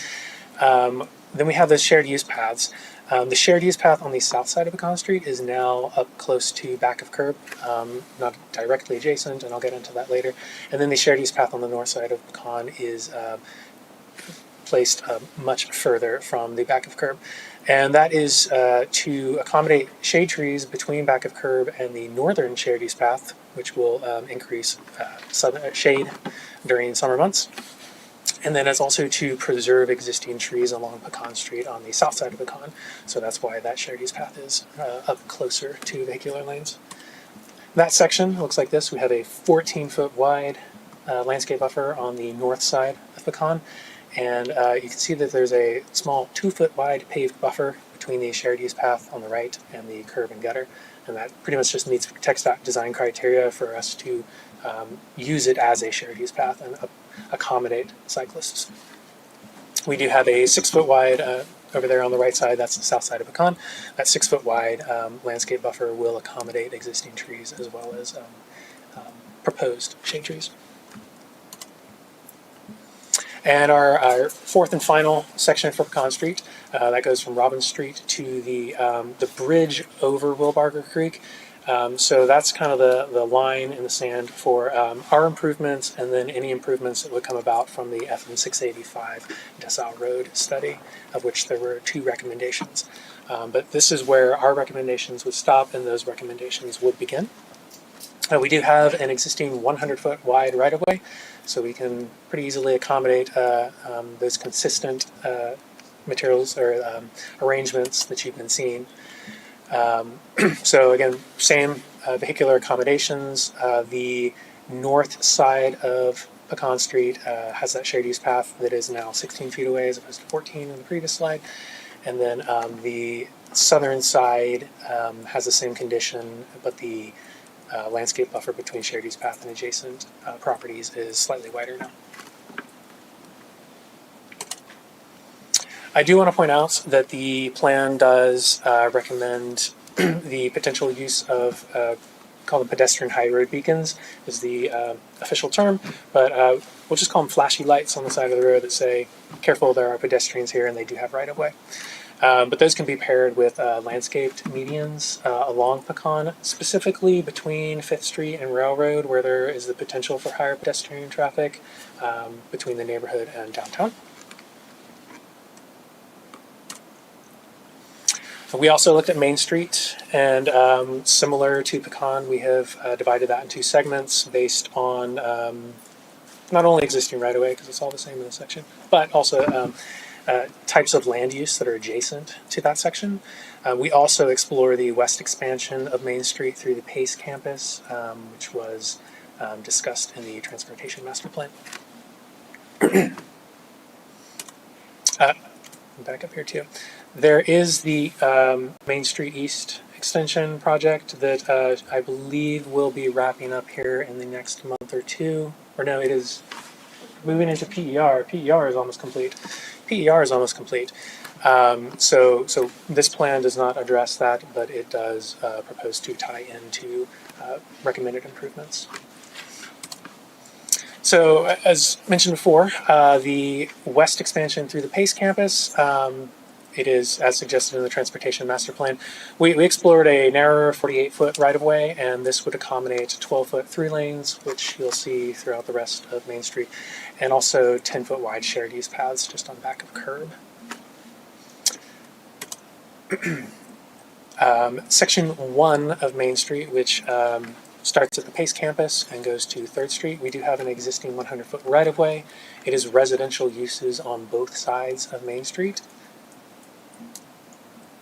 Then we have the shared use paths. The shared use path on the south side of Pecan Street is now up close to back of curb, not directly adjacent, and I'll get into that later. And then the shared use path on the north side of Pecan is placed much further from the back of curb. And that is to accommodate shade trees between back of curb and the northern shared use path, which will increase shade during summer months. And then it's also to preserve existing trees along Pecan Street on the south side of Pecan. So that's why that shared use path is up closer to vehicular lanes. That section looks like this. We have a 14-foot wide landscape buffer on the north side of Pecan. And you can see that there's a small 2-foot wide paved buffer between the shared use path on the right and the curb and gutter. and that pretty much just meets TxDOT design criteria for us to use it as a shared use path and accommodate cyclists. We do have a 6 foot wide over there on the right side, that's the south side of Pecan. That 6 foot wide landscape buffer will accommodate existing trees as well as proposed shade trees. And our fourth and final section for Pecan Street, that goes from Robbins Street to the bridge over Wilbarger Creek. So that's kind of the line in the sand for our improvements, and then any improvements that would come about from the FM 685 Dessau Road study, of which there were 2 recommendations. But this is where our recommendations would stop and those recommendations would begin. We do have an existing 100-foot wide right-of-way, so we can pretty easily accommodate those consistent materials or arrangements that you've been seeing. So again, same vehicular accommodations. The north side of Pecan Street has that shared use path that is now 16 feet away as opposed to 14 in the previous slide. And then the southern side has the same condition, but the landscape buffer between shared use path and adjacent properties is slightly wider now. I do want to point out that the plan does recommend the potential use of call them pedestrian high road beacons is the official term, but we'll just call them flashy lights on the side of the road that say, careful, there are pedestrians here and they do have right of way. But those can be paired with landscaped medians along Pecan, specifically between 5th Street and Railroad, where there is the potential for higher pedestrian traffic between the neighborhood and downtown. We also looked at Main Street, and similar to Pecan, we have divided that into segments based on not only existing right-of-way, because it's all the same in this section, but also types of land use that are adjacent to that section. We also explore the west expansion of Main Street through the Pace campus, which was discussed in the Transportation Master Plan. Back up here too. There is the Main Street East extension project that I believe will be wrapping up here in the next month or two. Or no, it is moving into PER. PER is almost complete. PER is almost complete. So this plan does not address that, but it does propose to tie into recommended improvements. So as mentioned before, the west expansion through the Pace campus, it is as suggested in the Transportation Master Plan. We explored a narrower 48-foot right-of-way, and this would accommodate 12-foot through lanes, which you'll see throughout the rest of Main Street, and also 10-foot wide shared use paths just on the back of curb. Section 1 of Main Street, which starts at the Pace campus and goes to 3rd Street. We do have an existing 100-foot right-of-way. It is residential uses on both sides of Main Street.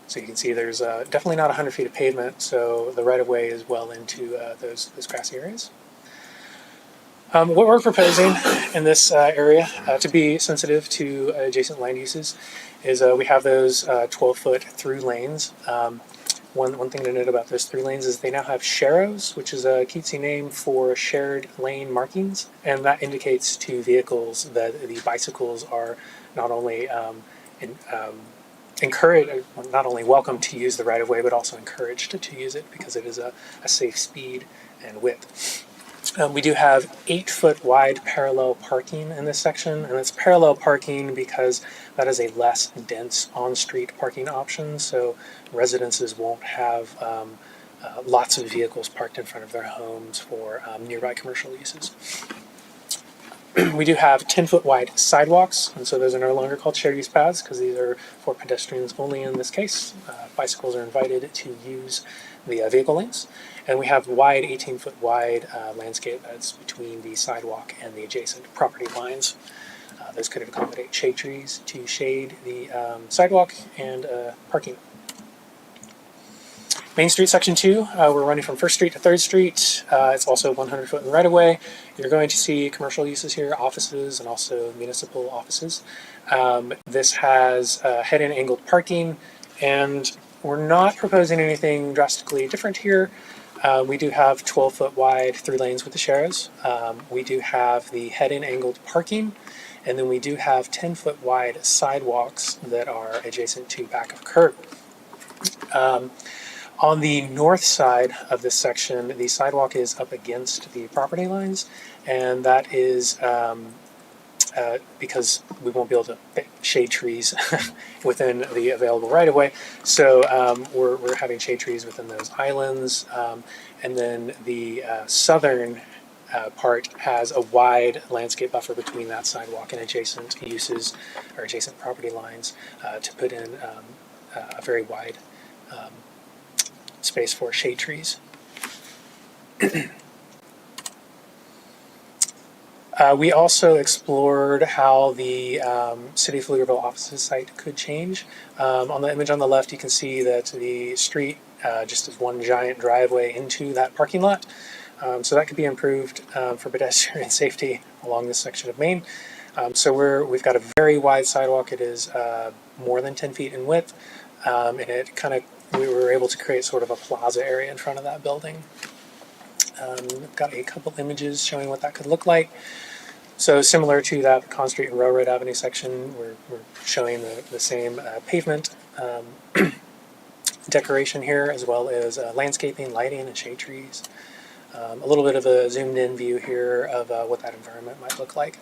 So you can see there's definitely not 100 feet of pavement, so the right-of-way is well into those grassy areas. What we're proposing in this area to be sensitive to adjacent land uses is we have those 12-foot through lanes. One thing to note about those through lanes is they now have sharrows, which is a cutesy name for shared lane markings, and that indicates to vehicles that the bicycles are not only not only welcome to use the right-of-way, but also encouraged to use it because it is a safe speed and width. We do have 8-foot wide parallel parking in this section, and it's parallel parking because that is a less dense on-street parking option, so residences won't have lots of vehicles parked in front of their homes for nearby commercial uses. We do have 10-foot wide sidewalks, and so those are no longer called shared use paths because these are for pedestrians only in this case. Bicycles are invited to use the vehicle lanes. And we have wide, 18-foot wide landscape beds between the sidewalk and the adjacent property lines. Those could accommodate shade trees to shade the sidewalk and parking. Main Street Section 2, we're running from 1st Street to 3rd Street. It's also 100-foot in right-of-way. You're going to see commercial uses here, offices, and also municipal offices. This has head-in angled parking, and we're not proposing anything drastically different here. We do have 12-foot wide through lanes with the sharrows. We do have the head-in angled parking, and then we do have 10-foot wide sidewalks that are adjacent to back of curb. On the north side of this section, the sidewalk is up against the property lines, and that is because we won't be able to shade trees within the available right-of-way. So we're having shade trees within those islands. And then the southern part has a wide landscape buffer between that sidewalk and adjacent uses or adjacent property lines to put in a very wide space for shade trees. We also explored how the City of Pflugerville offices site could change. On the image on the left, you can see that the street just is one giant driveway into that parking lot. So that could be improved for pedestrian safety along this section of Main. So we've got a very wide sidewalk. It is more than 10 feet in width, and we were able to create sort of a plaza area in front of that building. We've got a couple images showing what that could look like. So similar to that Con Street and Railroad Avenue section, we're showing the same pavement decoration here, as well as landscaping, lighting, and shade trees. A little bit of a zoomed in view here of what that environment might look like.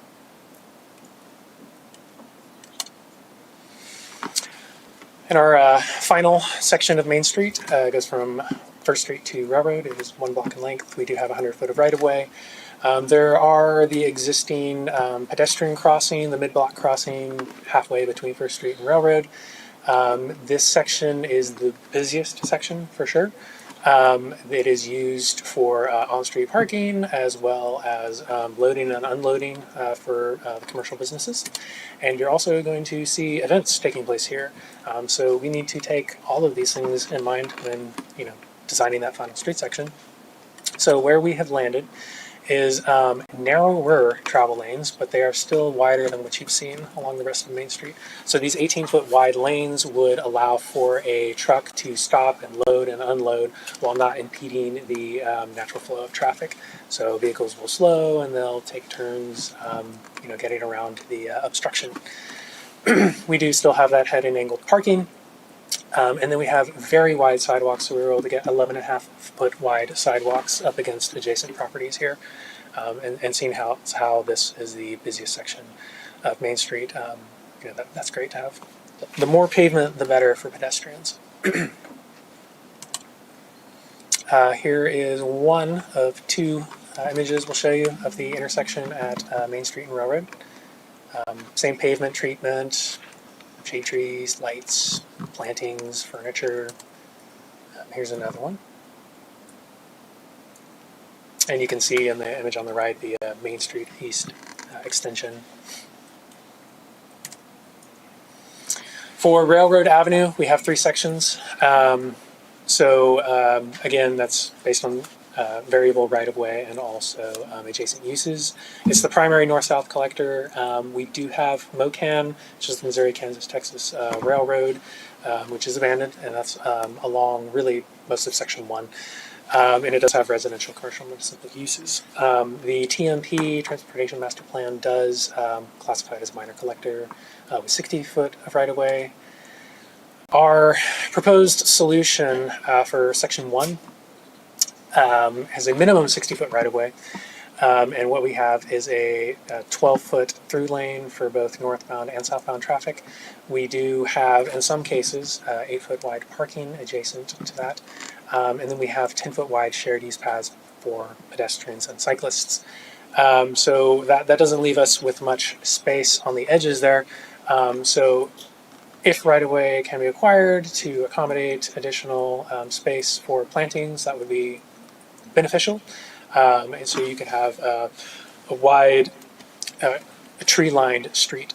And our final section of Main Street goes from First Street to Railroad. It is 1 block in length. We do have 100 foot of right-of-way. There are the existing pedestrian crossing, the mid-block crossing halfway between First Street and Railroad. This section is the busiest section for sure. It is used for on-street parking as well as loading and unloading for the commercial businesses. And you're also going to see events taking place here. So we need to take all of these things in mind when designing that final street section. So where we have landed is narrower travel lanes, but they are still wider than what you've seen along the rest of Main Street. So these 18-foot wide lanes would allow for a truck to stop and load and unload while not impeding the natural flow of traffic. So vehicles will slow and they'll take turns, getting around the obstruction. We do still have that head-in angled parking. And then we have very wide sidewalks, so we were able to get 11.5-foot wide sidewalks up against adjacent properties here, and seeing how this is the busiest section of Main Street. That's great to have. The more pavement, the better for pedestrians. Here is one of two images we'll show you of the intersection at Main Street and Railroad. Same pavement treatment, shade trees, lights, plantings, furniture. Here's another one. And you can see in the image on the right the Main Street East extension. For Railroad Avenue, we have 3 sections. Again, that's based on variable right-of-way and also adjacent uses. It's the primary north-south collector. We do have MOCAN, which is the Missouri, Kansas, Texas Railroad, which is abandoned, and that's along really most of Section 1. And it does have residential, commercial, municipal uses. The TMP, Transportation Master Plan, does classify it as minor collector with 60 foot of right-of-way. Our proposed solution for Section 1 has a minimum 60-foot right-of-way, and what we have is a 12-foot through lane for both northbound and southbound traffic. We do have, in some cases, 8-foot wide parking adjacent to that, and then we have 10-foot wide shared use paths for pedestrians and cyclists. So that doesn't leave us with much space on the edges there. So if right-of-way can be acquired to accommodate additional space for plantings, that would be beneficial. And so you could have a wide, tree-lined street.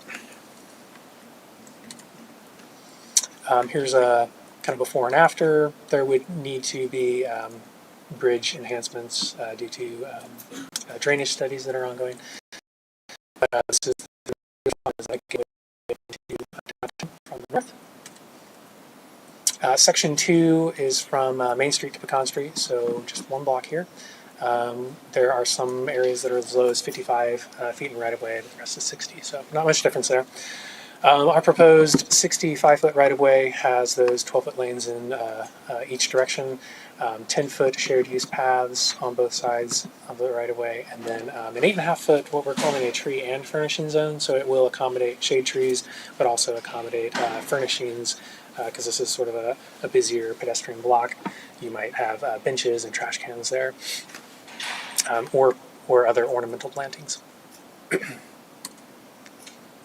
Here's a kind of before and after. There would need to be bridge enhancements due to drainage studies that are ongoing. This is the from the north. Section 2 is from Main Street to Pecan Street, so just one block here. There are some areas that are as low as 55 feet in right-of-way, the rest is 60, so not much difference there. Our proposed 65-foot right-of-way has those 12-foot lanes in each direction, 10-foot shared use paths on both sides of the right-of-way, and then an 8.5-foot, what we're calling a tree and furnishing zone, so it will accommodate shade trees, but also accommodate furnishings, because this is sort of a busier pedestrian block. You might have benches and trash cans there, or other ornamental plantings.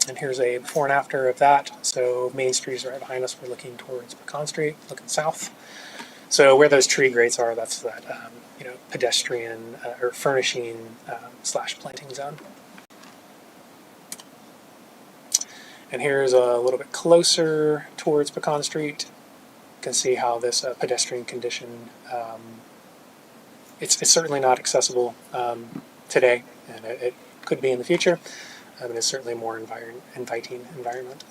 And here's a before and after of that. So Main Street is right behind us. We're looking towards Pecan Street, looking south. So where those tree grates are, that's that pedestrian or furnishing / planting zone. And here's a little bit closer towards Pecan Street. You can see how this pedestrian condition, it's certainly not accessible today, and it could be in the future. It's certainly a more inviting environment.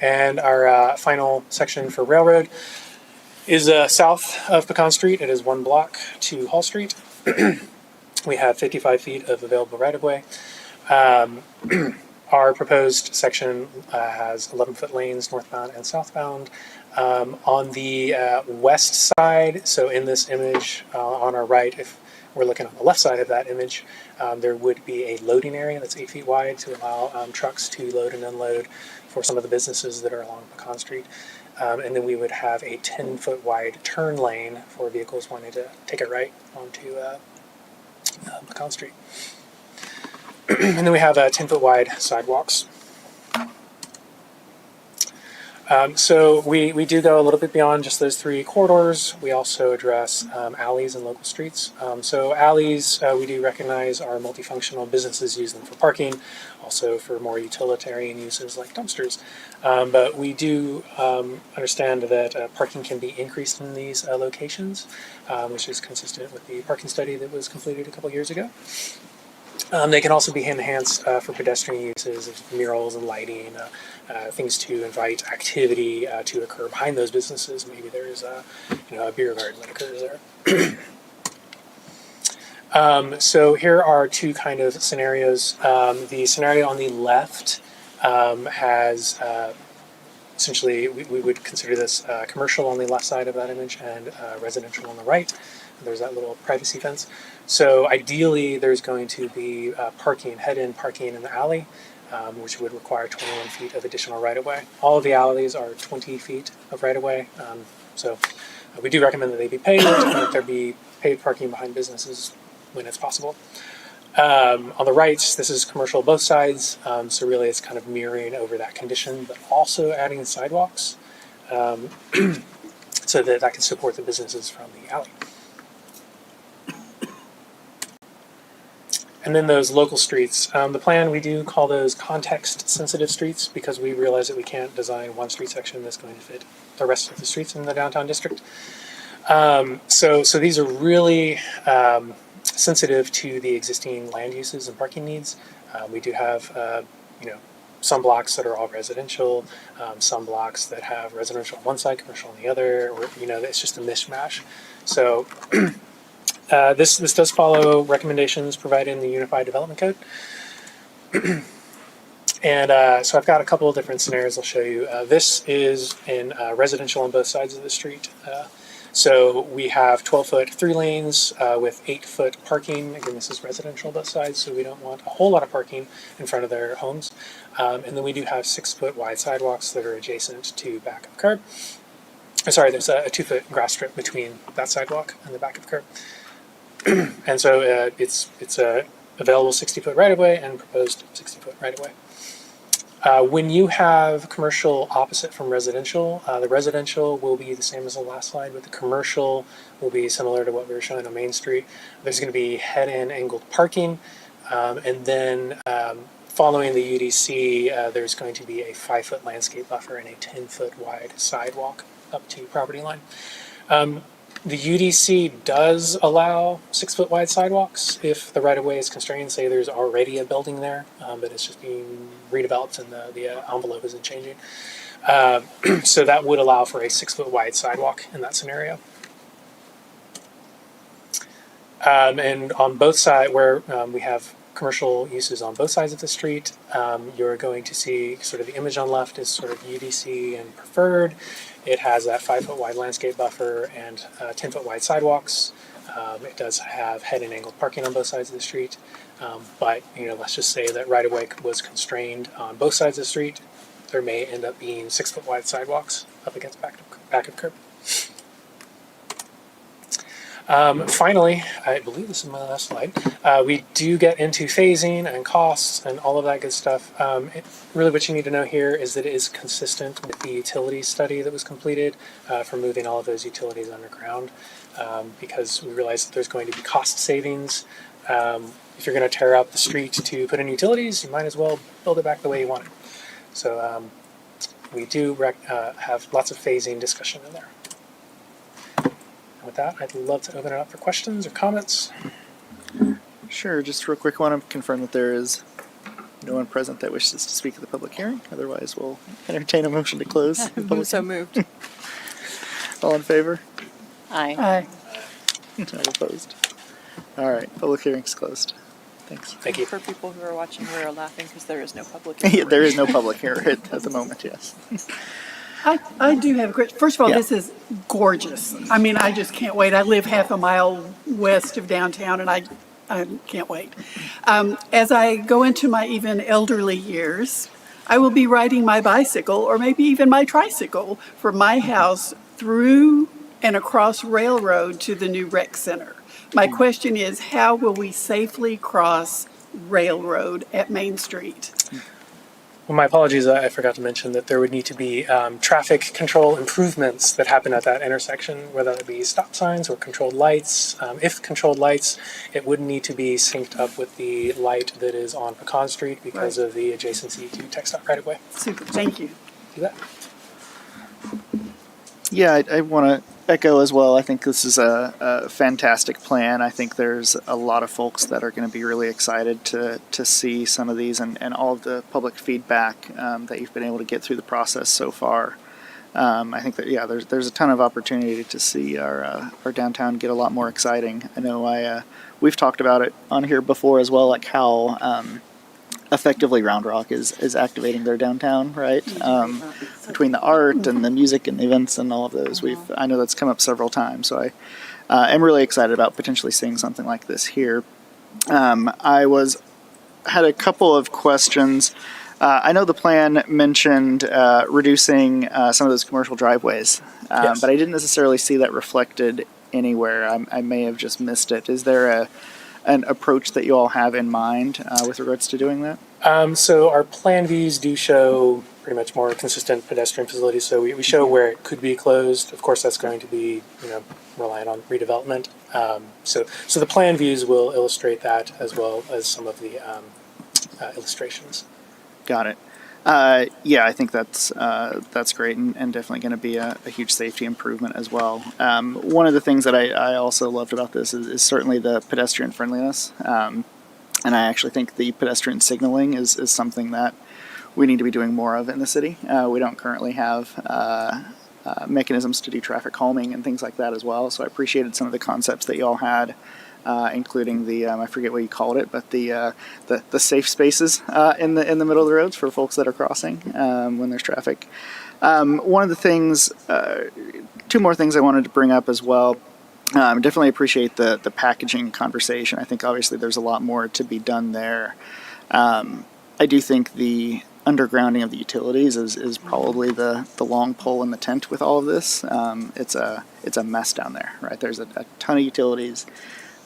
And our final section for Railroad is south of Pecan Street. It is one block to Hall Street. We have 55 feet of available right-of-way. Our proposed section has 11-foot lanes northbound and southbound. On the west side, so in this image on our right, if we're looking on the left side of that image, there would be a loading area that's 8 feet wide to allow trucks to load and unload for some of the businesses that are along Pecan Street. And then we would have a 10-foot wide turn lane for vehicles wanting to take a right onto Pecan Street. And then we have 10-foot wide sidewalks. So we do go a little bit beyond just those three corridors. We also address alleys and local streets. So alleys, we do recognize are multifunctional. Businesses use them for parking, also for more utilitarian uses like dumpsters. But we do understand that parking can be increased in these locations, which is consistent with the parking study that was completed a couple years ago. They can also be enhanced for pedestrian uses of murals and lighting, things to invite activity to occur behind those businesses. Maybe there's a beer garden that occurs there. So here are two kind of scenarios. The scenario on the left has essentially, we would consider this commercial on the left side of that image and residential on the right. There's that little privacy fence. So ideally, there's going to be parking, head-in parking in the alley, which would require 21 feet of additional right-of-way. All of the alleys are 20 feet of right-of-way. So we do recommend that they be paved, and that there be paved parking behind businesses when it's possible. On the right, this is commercial both sides, so really it's kind of mirroring over that condition, but also adding sidewalks so that can support the businesses from the alley. And then those local streets. The plan, we do call those context-sensitive streets because we realize that we can't design one street section that's going to fit the rest of the streets in the downtown district. So these are really sensitive to the existing land uses and parking needs. We do have, some blocks that are all residential, some blocks that have residential on one side, commercial on the other, or, it's just a mishmash. So this does follow recommendations provided in the Unified Development Code. And so I've got a couple of different scenarios I'll show you. This is in residential on both sides of the street. So we have 12-foot 3 lanes with 8-foot parking. Again, this is residential on both sides, so we don't want a whole lot of parking in front of their homes. And then we do have 6-foot wide sidewalks that are adjacent to back of the curb. Sorry, there's a 2-foot grass strip between that sidewalk and the back of the curb. And so it's available 60-foot right-of-way and proposed 60-foot right-of-way. When you have commercial opposite from residential, the residential will be the same as the last slide, but the commercial will be similar to what we were showing on Main Street. There's going to be head-in angled parking, and then following the UDC, there's going to be a 5-foot landscape buffer and a 10-foot wide sidewalk up to property line. The UDC does allow 6-foot wide sidewalks if the right-of-way is constrained. Say there's already a building there, but it's just being redeveloped and the envelope isn't changing. So that would allow for a 6-foot wide sidewalk in that scenario. And on both sides, where we have commercial uses on both sides of the street, you're going to see sort of the image on left is sort of UDC and preferred. It has that 5-foot wide landscape buffer and 10-foot wide sidewalks. It does have head and angled parking on both sides of the street. But, let's just say that right of way was constrained on both sides of the street. There may end up being 6-foot wide sidewalks up against back of curb. Finally, I believe this is my last slide. We do get into phasing and costs and all of that good stuff. Really what you need to know here is that it is consistent with the utility study that was completed for moving all of those utilities underground, because we realize that there's going to be cost savings. If you're going to tear out the street to put in utilities, you might as well build it back the way you want it. So we do have lots of phasing discussion in there. With that, I'd love to open it up for questions or comments. Sure, just real quick, I want to confirm that there is no one present that wishes to speak at the public hearing. Otherwise, we'll entertain a motion to close. the public So hearing. moved. All in favor? Aye. Aye. No opposed. All right, public hearing's closed. Thanks. Thank you. For people who are watching who are laughing because there is no public. Yeah, there is no public hearing at the moment, yes. I do have a question. First of all, Yeah. this is gorgeous. I mean, I just can't wait. I live half a mile west of downtown, and I can't wait. As I go into my even elderly years, I will be riding my bicycle or maybe even my tricycle from my house through and across Railroad to the new rec center. My question is, how will we safely cross Railroad at Main Street? Well, my apologies, I forgot to mention that there would need to be traffic control improvements that happen at that intersection, whether it be stop signs or controlled lights. If controlled lights, it would need to be synced up with the light that is on Pecan Street because of the adjacency to TxDOT right of way. Super, thank you. Do that. Yeah, I want to echo as well. I think this is a fantastic plan. I think there's a lot of folks that are going to be really excited to see some of these and all of the public feedback that you've been able to get through the process so far. I think that, yeah, there's a ton of opportunity to see our downtown get a lot more exciting. I know we've talked about it on here before as well, like how effectively Round Rock is activating their downtown, right? Between the art and the music and the events and all of those, I know that's come up several times. So I am really excited about potentially seeing something like this here. I had a couple of questions. I know the plan mentioned reducing some of those commercial driveways, Yes. but I didn't necessarily see that reflected anywhere. I may have just missed it. Is there an approach that you all have in mind with regards to doing that? So our plan views do show pretty much more consistent pedestrian facilities. So we show where it could be closed. Of course, that's going to be reliant on redevelopment. So the plan views will illustrate that as well as some of the illustrations. Got it. Yeah, I think that's great and definitely going to be a huge safety improvement as well. One of the things that I also loved about this is certainly the pedestrian friendliness. And I actually think the pedestrian signaling is something that we need to be doing more of in the city. We don't currently have mechanisms to do traffic calming and things like that as well. So I appreciated some of the concepts that you all had, including the I forget what you called it, but the safe spaces in the middle of the roads for folks that are crossing when there's traffic. One of the things, two more things I wanted to bring up as well. Definitely appreciate the packaging conversation. I think obviously there's a lot more to be done there. I do think the undergrounding of the utilities is probably the long pole in the tent with all of this. It's a mess down there, right? There's a ton of utilities.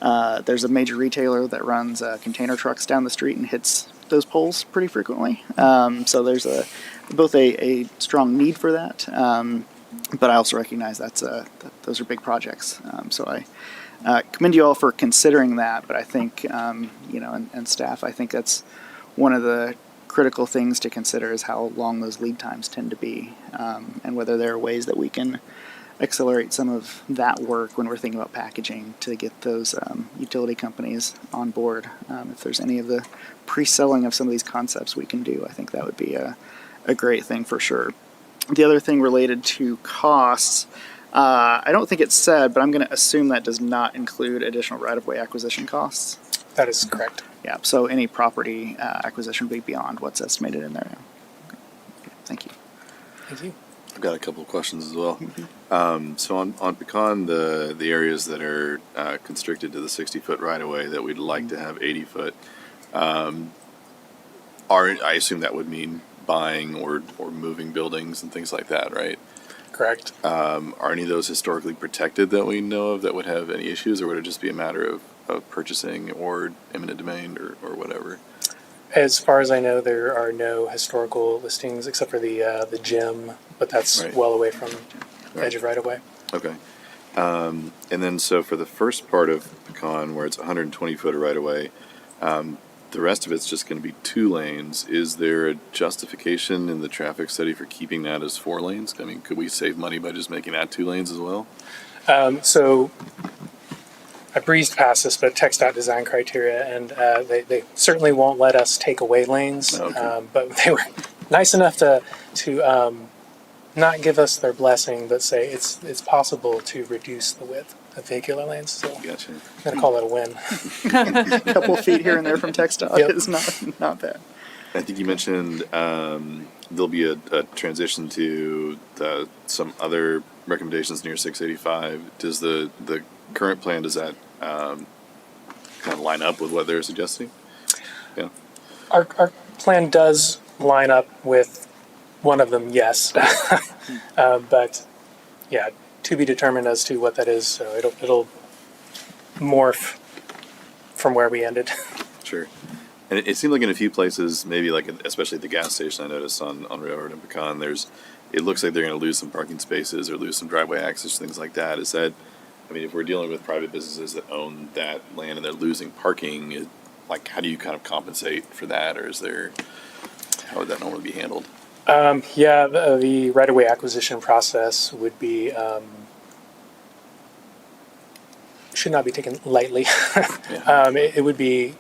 There's a major retailer that runs container trucks down the street and hits those poles pretty frequently. So there's both a strong need for that, but I also recognize those are big projects. So I commend you all for considering that. But I think and staff, I think that's one of the critical things to consider is how long those lead times tend to be, and whether there are ways that we can accelerate some of that work when we're thinking about packaging to get those utility companies on board. If there's any of the pre-selling of some of these concepts we can do, I think that would be a great thing for sure. The other thing related to costs, I don't think it's said, but I'm going to assume that does not include additional right-of-way acquisition costs. That is correct. Yeah, so any property acquisition would be beyond what's estimated in there now. Okay, thank you. Thank you. I've got a couple of questions as well. So on Pecan, the areas that are constricted to the 60-foot right-of-way that we'd like to have 80-foot, I assume that would mean buying or moving buildings and things like that, right? Correct. Are any of those historically protected that we know of that would have any issues, or would it just be a matter of purchasing or eminent domain or whatever? As far as I know, there are no historical listings except for the gym, but that's Right. well away from Right. edge of right of way. Okay. And then so for the first part of Pecan, where it's 120 foot of right of way, the rest of it's just going to be 2 lanes. Is there a justification in the traffic study for keeping that as 4 lanes? I mean, could we save money by just making that 2 lanes as well? So I breezed past this, but TxDOT design criteria, and they certainly won't let us take away lanes. Okay. But they were nice enough to not give us their blessing, but say it's possible to reduce the width of vehicular lanes. So Gotcha. I'm gonna call it a win. A couple of feet here and there from TxDOT Yep. is not bad. I think you mentioned there'll be a transition to some other recommendations near 685. Does the current plan, does that kind of line up with what they're suggesting? Yeah. Our plan does line up with one of them, yes. But yeah, to be determined as to what that is. So it'll morph from where we ended. Sure. And it seemed like in a few places, maybe like especially at the gas station, I noticed on Railroad and Pecan, it looks like they're going to lose some parking spaces or lose some driveway access, things like that. Is that, I mean, if we're dealing with private businesses that own that land and they're losing parking, like how do you kind of compensate for that, or how would that normally be handled? Yeah, the right-of-way acquisition process would be should not be taken lightly. Yeah. It would be,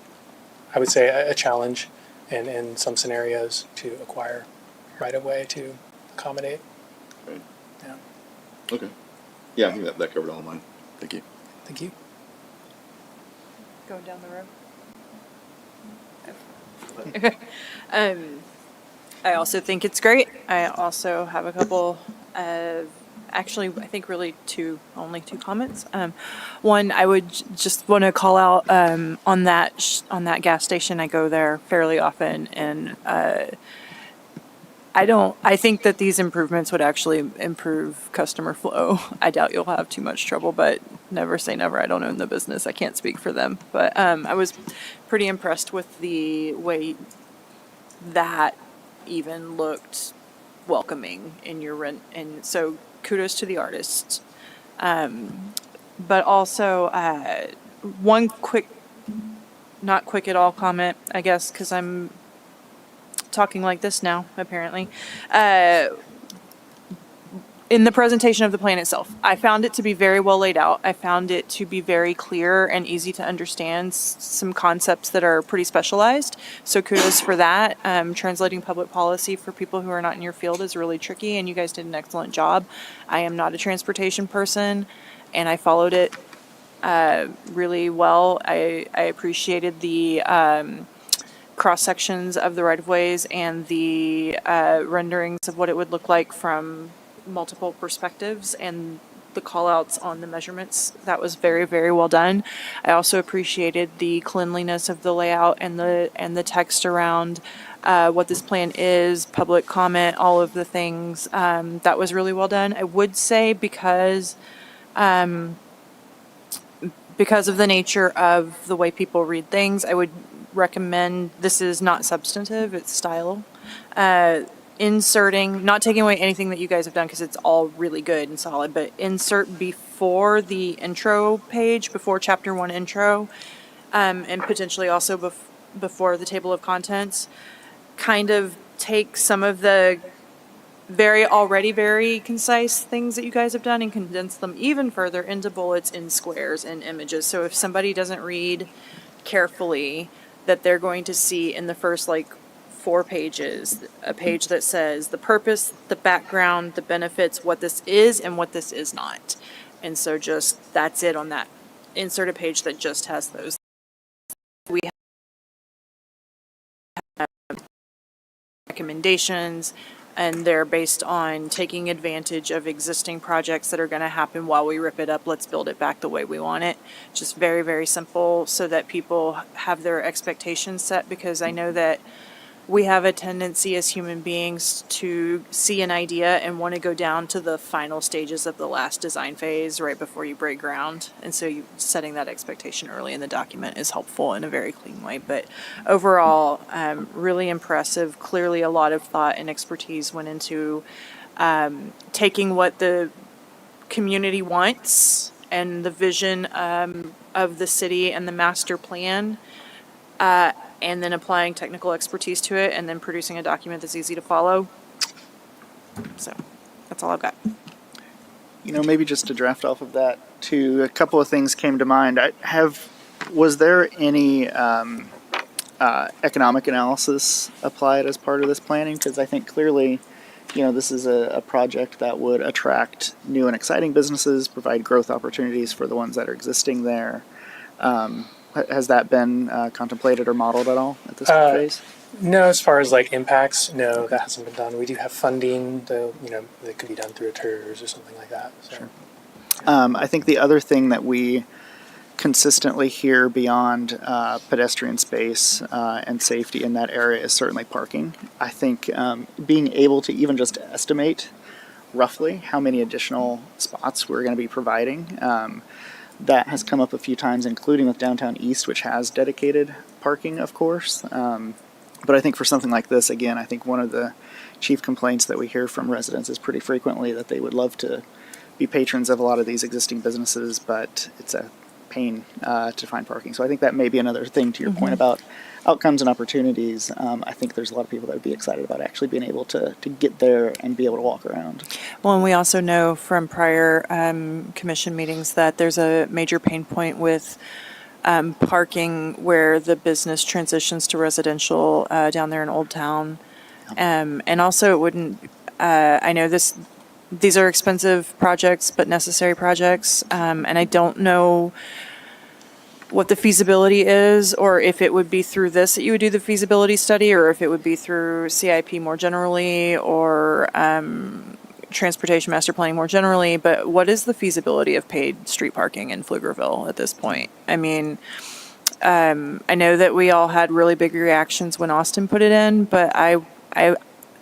I would say, a challenge in some scenarios to acquire right-of-way to accommodate. Right. Yeah. Okay. Yeah, I think that covered all of mine. Thank you. Thank you. Going down the road. I also think it's great. I also have a couple of, actually, I think really only two comments. One, I would just want to call out on that gas station. I go there fairly often, and I think that these improvements would actually improve customer flow. I doubt you'll have too much trouble, but never say never. I don't own the business. I can't speak for them. But I was pretty impressed with the way that even looked welcoming in your rent. And so kudos to the artists. But also one quick, not quick at all comment, I guess, because I'm talking like this now, apparently. In the presentation of the plan itself, I found it to be very well laid out. I found it to be very clear and easy to understand some concepts that are pretty specialized. So kudos for that. Translating public policy for people who are not in your field is really tricky, and you guys did an excellent job. I am not a transportation person, and I followed it really well. I appreciated the cross sections of the right-of-ways and the renderings of what it would look like from multiple perspectives and the call-outs on the measurements. That was very, very well done. I also appreciated the cleanliness of the layout and the text around what this plan is, public comment, all of the things. That was really well done. I would say because of the nature of the way people read things, I would recommend, this is not substantive, it's style. Inserting, not taking away anything that you guys have done because it's all really good and solid, but insert before the intro page, before chapter 1 intro, and potentially also before the table of contents, kind of take some of the already very concise things that you guys have done and condense them even further into bullets in squares and images. So if somebody doesn't read carefully, that they're going to see in the first 4 pages, a page that says the purpose, the background, the benefits, what this is and what this is not. And so just, that's it on that. Insert a page that just has those. We have recommendations, and they're based on taking advantage of existing projects that are going to happen while we rip it up. Let's build it back the way we want it. Just very, very simple so that people have their expectations set, because I know that we have a tendency as human beings to see an idea and want to go down to the final stages of the last design phase right before you break ground. And so setting that expectation early in the document is helpful in a very clean way. But overall, really impressive. Clearly a lot of thought and expertise went into taking what the community wants and the vision of the city and the master plan, and then applying technical expertise to it, and then producing a document that's easy to follow. So that's all I've got. You know, maybe just to draft off of that too, a couple of things came to mind. Was there any economic analysis applied as part of this planning? Because I think clearly, you know, this is a project that would attract new and exciting businesses, provide growth opportunities for the ones that are existing there. Has that been contemplated or modeled at all at this phase? No, as far as like impacts, no, that hasn't been done. We do have funding, though, you know, that could be done through a TERS or something like that. So. Sure. I think the other thing that we consistently hear beyond pedestrian space and safety in that area is certainly parking. I think being able to even just estimate roughly how many additional spots we're going to be providing, that has come up a few times, including with Downtown East, which has dedicated parking, of course. But I think for something like this, again, I think one of the chief complaints that we hear from residents is pretty frequently that they would love to be patrons of a lot of these existing businesses, but it's a pain to find parking. So I think that may be another thing to your point about outcomes and opportunities. I think there's a lot of people that would be excited about actually being able to get there and be able to walk around. Well, and we also know from prior commission meetings that there's a major pain point with parking where the business transitions to residential down there in Old Town. And also it wouldn't, I know these are expensive projects, but necessary projects. And I don't know what the feasibility is, or if it would be through this that you would do the feasibility study, or if it would be through CIP more generally, or transportation master planning more generally. But what is the feasibility of paid street parking in Pflugerville at this point? I mean, I know that we all had really big reactions when Austin put it in, but I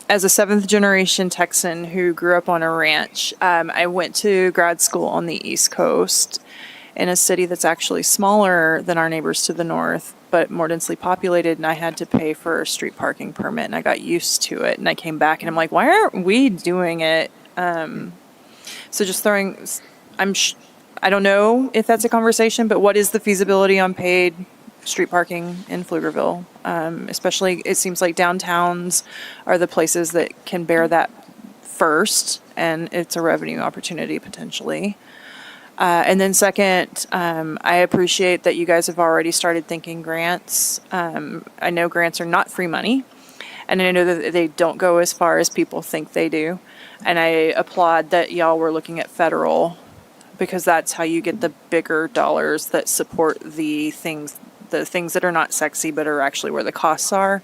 as a 7th generation Texan who grew up on a ranch, I went to grad school on the East Coast in a city that's actually smaller than our neighbors to the north, but more densely populated, and I had to pay for a street parking permit, and I got used to it, and I came back, and I'm like, why aren't we doing it? So just throwing, I don't know if that's a conversation, but what is the feasibility on paid street parking in Pflugerville? Especially, it seems like downtowns are the places that can bear that first, and it's a revenue opportunity potentially. And then second, I appreciate that you guys have already started thinking grants. I know grants are not free money, and I know that they don't go as far as people think they do. And I applaud that y'all were looking at federal, because that's how you get the bigger dollars that support the things that are not sexy but are actually where the costs are.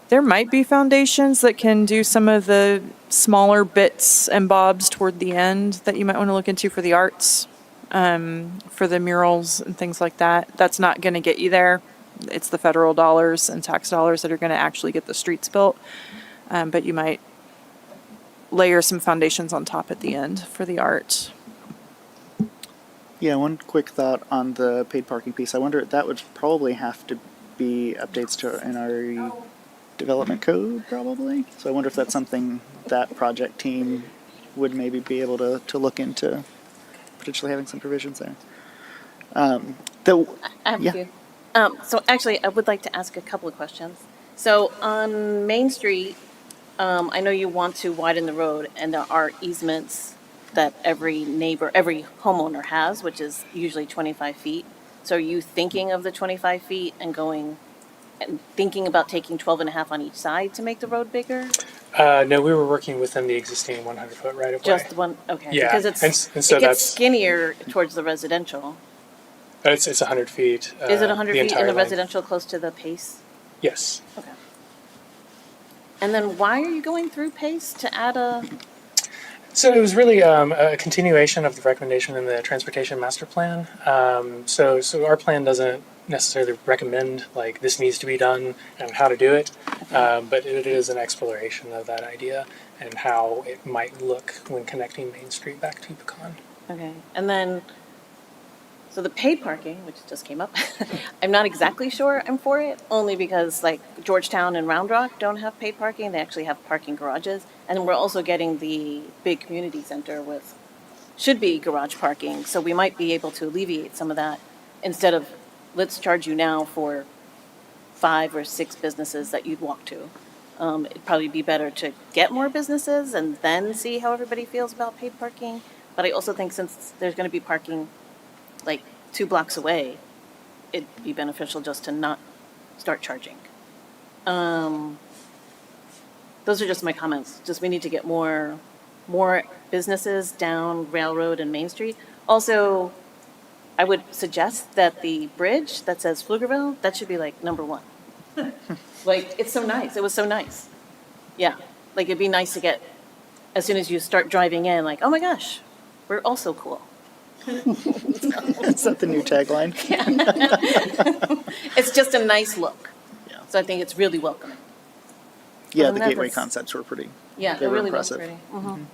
There might be foundations that can do some of the smaller bits and bobs toward the end that you might want to look into for the arts, for the murals and things like that. That's not going to get you there. It's the federal dollars and tax dollars that are going to actually get the streets built. But you might layer some foundations on top at the end for the art. Yeah, one quick thought on the paid parking piece. I wonder, that would probably have to be updates to NRE development code, probably. So I wonder if that's something that project team would maybe be able to look into, potentially having some provisions there. I have a few. So actually, I would like to ask a couple of questions. So on Main Street, I know you want to widen the road, and there are easements that every homeowner has, which is usually 25 feet. So are you thinking of the 25 feet and going and thinking about taking 12 and a half on each side to make the road bigger? No, we were working within the existing 100-foot right of way. Just one, okay. Yeah, Because and so it gets that's skinnier towards the residential. it's 100 feet. Is it 100 the feet in entire the length. residential close to the Pace? Yes. Okay. And then why are you going through Pace to add a? So it was really a continuation of the recommendation in the transportation master plan. So our plan doesn't necessarily recommend like this needs to be done and how to do it, but it is an exploration of that idea and how it might look when connecting Main Street back to Pecan. Okay, and then, so the paid parking, which just came up, I'm not exactly sure I'm for it, only because like Georgetown and Round Rock don't have paid parking, they actually have parking garages, and we're also getting the big community center with, should be garage parking, so we might be able to alleviate some of that, instead of, let's charge you now for 5 or 6 businesses that you'd walk to. It'd probably be better to get more businesses and then see how everybody feels about paid parking, but I also think since there's gonna be parking like 2 blocks away, it'd be beneficial just to not start charging. Those are just my comments. Just we need to get more businesses down Railroad and Main Street. Also, I would suggest that the bridge that says Pflugerville, that should be like number 1. Like, it's so nice. It was so nice. Yeah, like it'd be nice to get, as soon as you start driving in, like, oh my gosh, we're also cool. Is that the new tagline? It's just a nice look. Yeah. So I think it's really welcoming. Yeah, Other the than that, gateway that's- concepts were pretty. Yeah, they it were really was impressive. pretty. Mm-hmm.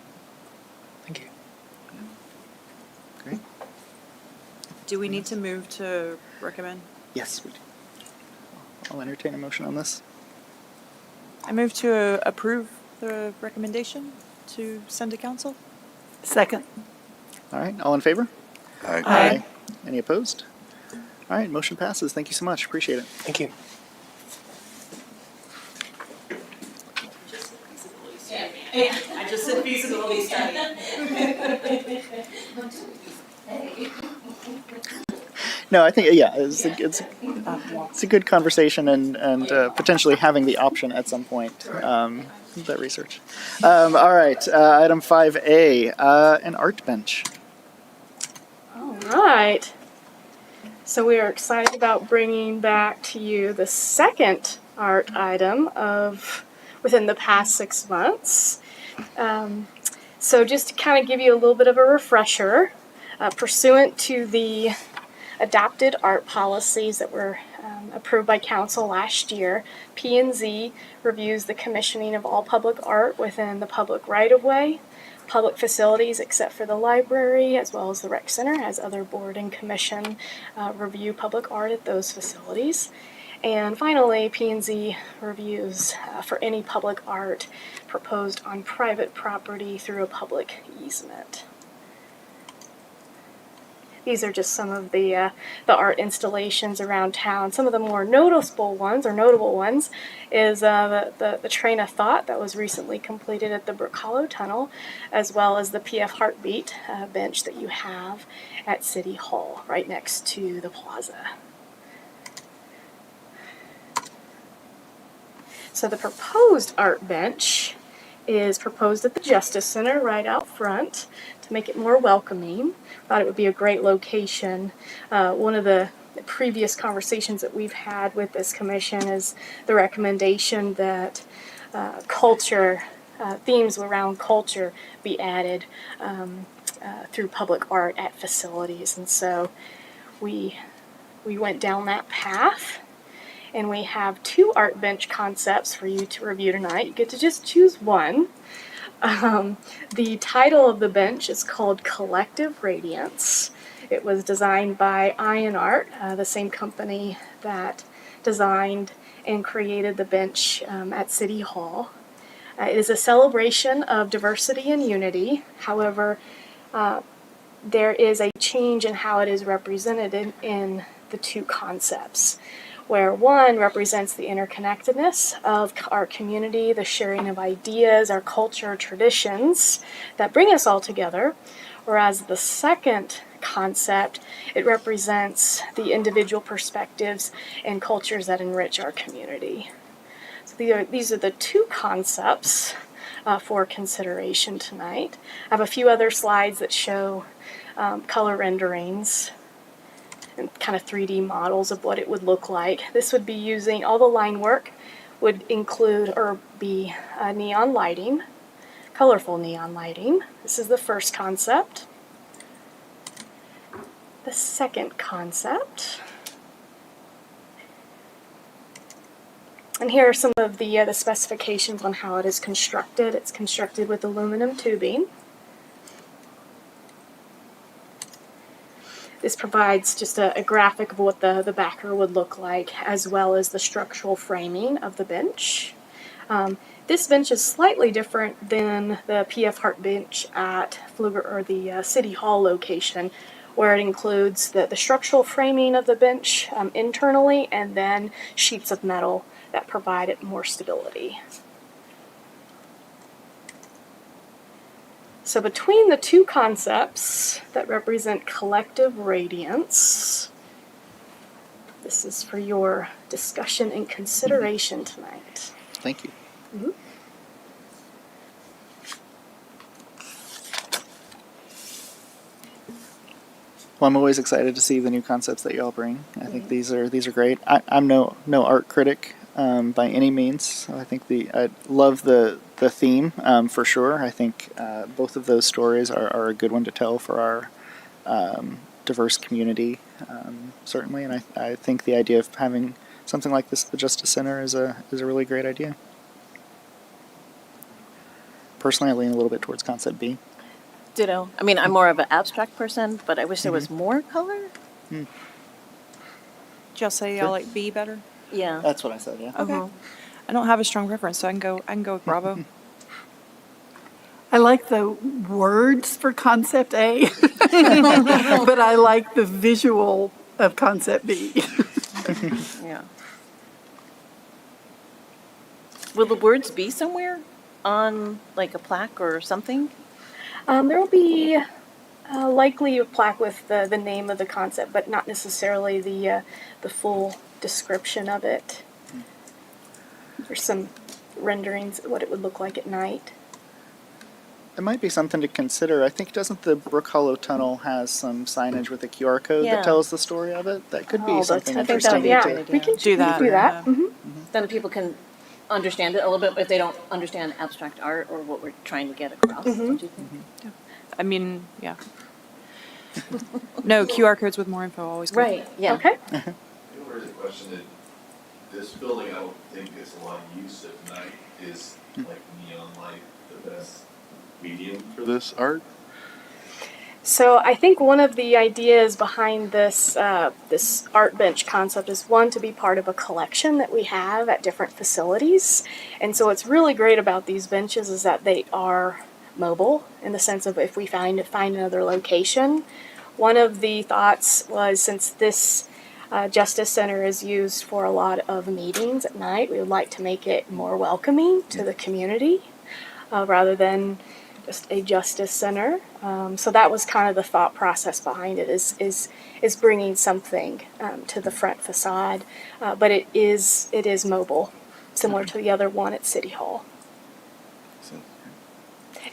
Thank you. Great. Do we need to move to recommend? Yes, we do. I'll entertain a motion on this. I move to approve the recommendation to send to council. Second. All right, all in favor? Aye. Any opposed? All right, motion passes. Thank you so much. Appreciate it. Thank you. Yeah, I just said feasibility study. No, I think, yeah, it's a good conversation and potentially having the option at some point, that research. All right, item 5A, an art bench. All right. So we are excited about bringing back to you the second art item of within the past 6 months. So just to kind of give you a little bit of a refresher, pursuant to the adopted art policies that were approved by council last year, P&Z reviews the commissioning of all public art within the public right-of-way, public facilities except for the library, as well as the rec center, as other board and commission review public art at those facilities. And finally, P&Z reviews for any public art proposed on private property through a public easement. These are just some of the art installations around town. Some of the more noticeable ones, or notable ones, is the Train of Thought that was recently completed at the Brook Hollow Tunnel, as well as the PF Heartbeat bench that you have at City Hall, right next to the plaza. So the proposed art bench is proposed at the Justice Center right out front to make it more welcoming. Thought it would be a great location. One of the previous conversations that we've had with this commission is the recommendation that culture, themes around culture be added through public art at facilities. And so we went down that path. And we have 2 art bench concepts for you to review tonight. You get to just choose one. The title of the bench is called Collective Radiance. It was designed by Iron Art, the same company that designed and created the bench at City Hall. It is a celebration of diversity and unity. However, there is a change in how it is represented in the 2 concepts, where one represents the interconnectedness of our community, the sharing of ideas, our culture, traditions that bring us all together, whereas the second concept. It represents the individual perspectives and cultures that enrich our community. So these are the two concepts for consideration tonight. I have a few other slides that show color renderings and kind of 3D models of what it would look like. This would be using, all the line work would include or be neon lighting, colorful neon lighting. This is the first concept. The second concept. And here are some of the specifications on how it is constructed. It's constructed with aluminum tubing. This provides just a graphic of what the backer would look like, as well as the structural framing of the bench. This bench is slightly different than the PF Hart bench at Pfluger, or the City Hall location, where it includes the structural framing of the bench internally, and then sheets of metal that provide it more stability. So between the two concepts that represent collective radiance, this is for your discussion and consideration tonight. Thank you. Mm-hmm. Well, I'm always excited to see the new concepts that y'all bring. I think these are great. I'm no art critic by any means. So I think I love the theme for sure. I think both of those stories are a good one to tell for our diverse community, certainly. And I think the idea of having something like this at the Justice Center is a really great idea. Personally, I lean a little bit towards concept B. Ditto. I mean, I'm more of an abstract person, but I wish there was more color. Mm. Did y'all say y'all like B better? Yeah. That's what I said, yeah. Okay. I don't have a strong preference, so I can go with Bravo. I like the words for concept A, but I like the visual of concept B. Yeah. Will the words be somewhere on like a plaque or something? There will be likely a plaque with the name of the concept, but not necessarily the full description of it. There's some renderings of what it would look like at night. It might be something to consider. I think, doesn't the Brook Hollow Tunnel has some signage with a QR code that tells the story of it? That could be something interesting. We can do that. Then people can understand it a little bit if they don't understand abstract art or what we're trying to get across. Don't you think? I mean, yeah. No, QR codes with more info always good. Right. Yeah. Okay. There's a question that this building, I don't think gets a lot of use at night. Is like neon light the best medium for this art? So I think one of the ideas behind this this art bench concept is, one, to be part of a collection that we have at different facilities. And so what's really great about these benches is that they are mobile, in the sense of if we find another location. One of the thoughts was, since this Justice Center is used for a lot of meetings at night, we would like to make it more welcoming to the community rather than just a Justice Center. So that was kind of the thought process behind it, is bringing something to the front facade, but it is mobile, similar to the other one at City Hall.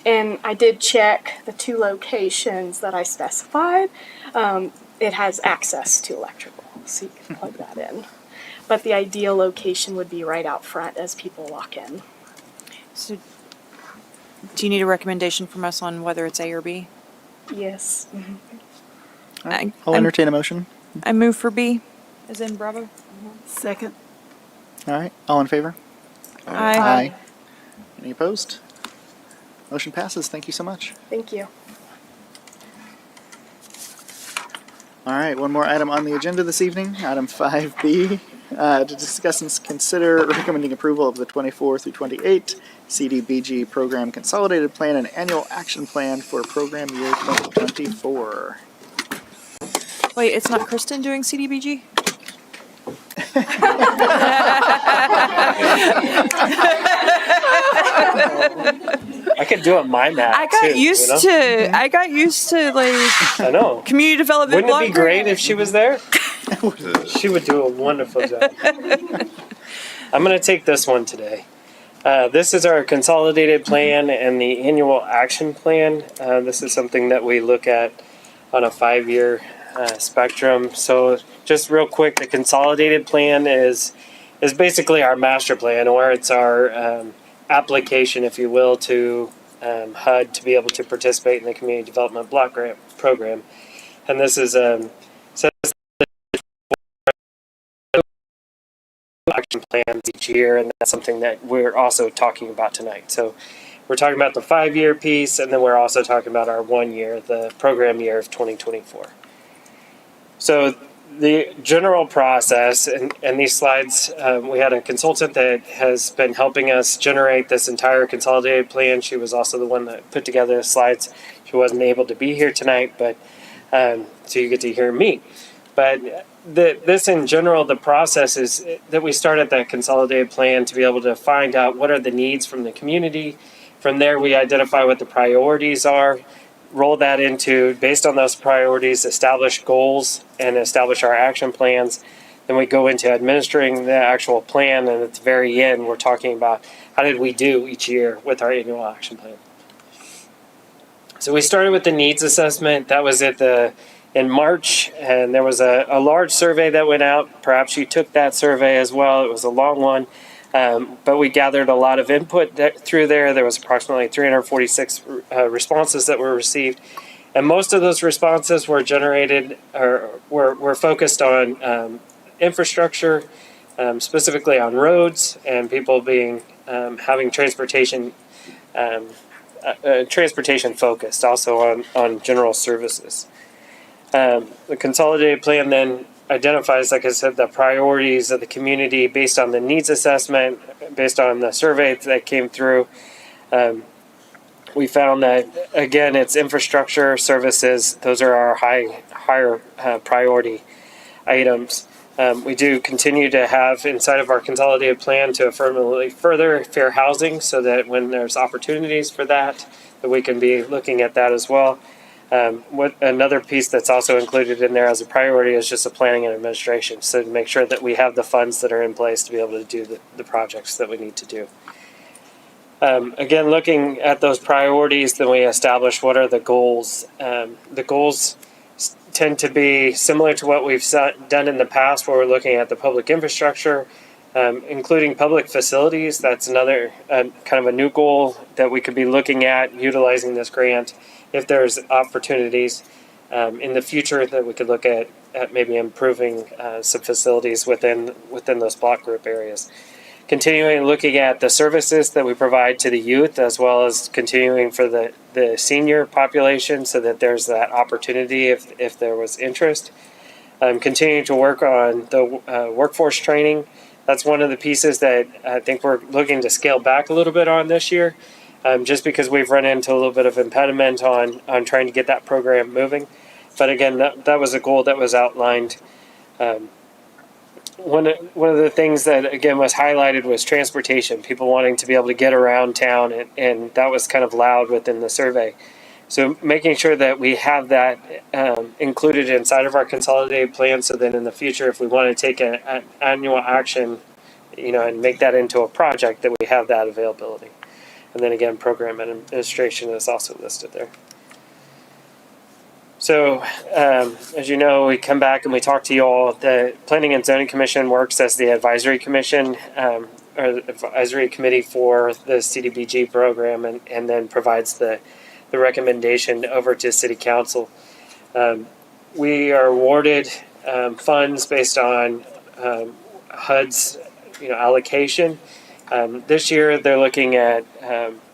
And I did check the two locations that I specified. It has access to electrical, so you can plug that in. But the ideal location would be right out front as people walk in. So, do you need a recommendation from us on whether it's A or B? Yes. Right. I'll entertain a motion. I move for B, as in Bravo. Second. All right. All in favor? Aye. Any opposed? Motion passes. Thank you so much. Thank you. All right, one more item on the agenda this evening, item 5B, to discuss and consider recommending approval of the 24 through 28 CDBG Program Consolidated Plan and Annual Action Plan for Program Year 2024. Wait, it's not Kristen doing CDBG? I could do a mime act I got too, used to. I got used to like I know. community development. Wouldn't it block be great grant. if she was there? She would do a wonderful job. I'm going to take this one today. This is our consolidated plan and the annual action plan. This is something that we look at on a 5-year spectrum. So just real quick, the consolidated plan is basically our master plan, or it's our application, if you will, to HUD to be able to participate in the community development block grant program. And this is action plans each year, and that's something that we're also talking about tonight. So we're talking about the 5-year piece, and then we're also talking about our 1 year, the program year of 2024. So the general process, and these slides, we had a consultant that has been helping us generate this entire consolidated plan. She was also the one that put together the slides. She wasn't able to be here tonight, but so you get to hear me. But this in general, the process is that we start at that consolidated plan to be able to find out what are the needs from the community. From there, we identify what the priorities are, roll that into, based on those priorities, establish goals and establish our action plans. Then we go into administering the actual plan, and at the very end, we're talking about how did we do each year with our annual action plan. So we started with the needs assessment. That was in March, and there was a large survey that went out. Perhaps you took that survey as well. It was a long one, but we gathered a lot of input through there. There was approximately 346 responses that were received, and most of those responses were generated or were focused on infrastructure, specifically on roads, and people being having transportation transportation focused, also on general services. The consolidated plan then identifies, like I said, the priorities of the community based on the needs assessment, based on the survey that came through. We found that, again, it's infrastructure, services. Those are our higher priority items. We do continue to have inside of our consolidated plan to affirmatively further fair housing, so that when there's opportunities for that we can be looking at that as well. What another piece that's also included in there as a priority is just the planning and administration, so to make sure that we have the funds that are in place to be able to do the projects that we need to do. Again, looking at those priorities, then we establish what are the goals. The goals tend to be similar to what we've done in the past, where we're looking at the public infrastructure, including public facilities. That's another kind of a new goal that we could be looking at utilizing this grant if there's opportunities in the future that we could look at maybe improving some facilities within those block group areas. Continuing looking at the services that we provide to the youth, as well as continuing for the senior population, so that there's that opportunity if there was interest. Continuing to work on the workforce training. That's one of the pieces that I think we're looking to scale back a little bit on this year, just because we've run into a little bit of impediment on trying to get that program moving. But again, that was a goal that was outlined. One of the things that, again, was highlighted was transportation, people wanting to be able to get around town, and that was kind of loud within the survey. So making sure that we have that included inside of our consolidated plan, so that in the future, if we want to take an annual action, and make that into a project, that we have that availability. And then again, program and administration is also listed there. So, as you know, we come back and we talk to you all. The Planning and Zoning Commission works as the advisory commission, or the advisory committee for the CDBG program, and then provides the recommendation over to City Council. We are awarded funds based on HUD's allocation. This year, they're looking at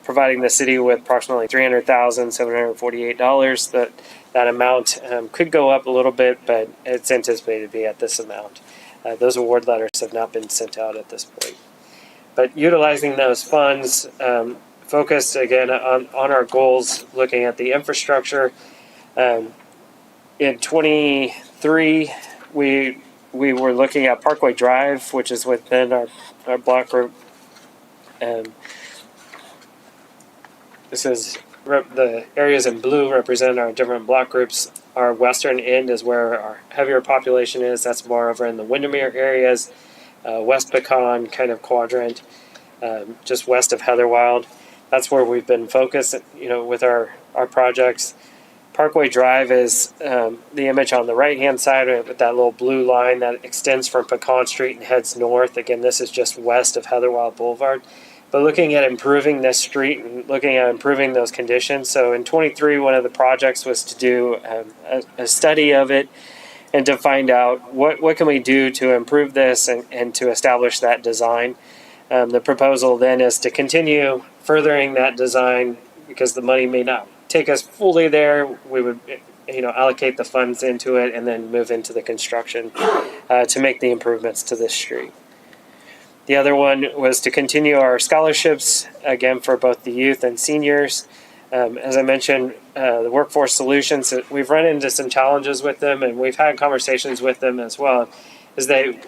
providing the city with approximately $300,748. That amount could go up a little bit, but it's anticipated to be at this amount. Those award letters have not been sent out at this point. But utilizing those funds, focused again on our goals, looking at the infrastructure. In 23, we were looking at Parkway Drive, which is within our block group. this is the areas in blue represent our different block groups. Our western end is where our heavier population is. That's more over in the Windermere areas, West Pecan kind of quadrant, just west of Heatherwild. That's where we've been focused, with our projects. Parkway Drive is the image on the right-hand side with that little blue line that extends from Pecan Street and heads north. Again, this is just west of Heatherwild Boulevard. But looking at improving this street and looking at improving those conditions. So in 23, one of the projects was to do a study of it and to find out what can we do to improve this and to establish that design. The proposal then is to continue furthering that design because the money may not take us fully there. We would allocate the funds into it and then move into the construction to make the improvements to this street. The other one was to continue our scholarships, again, for both the youth and seniors. As I mentioned, the Workforce Solutions, we've run into some challenges with them, and we've had conversations with them as well, is that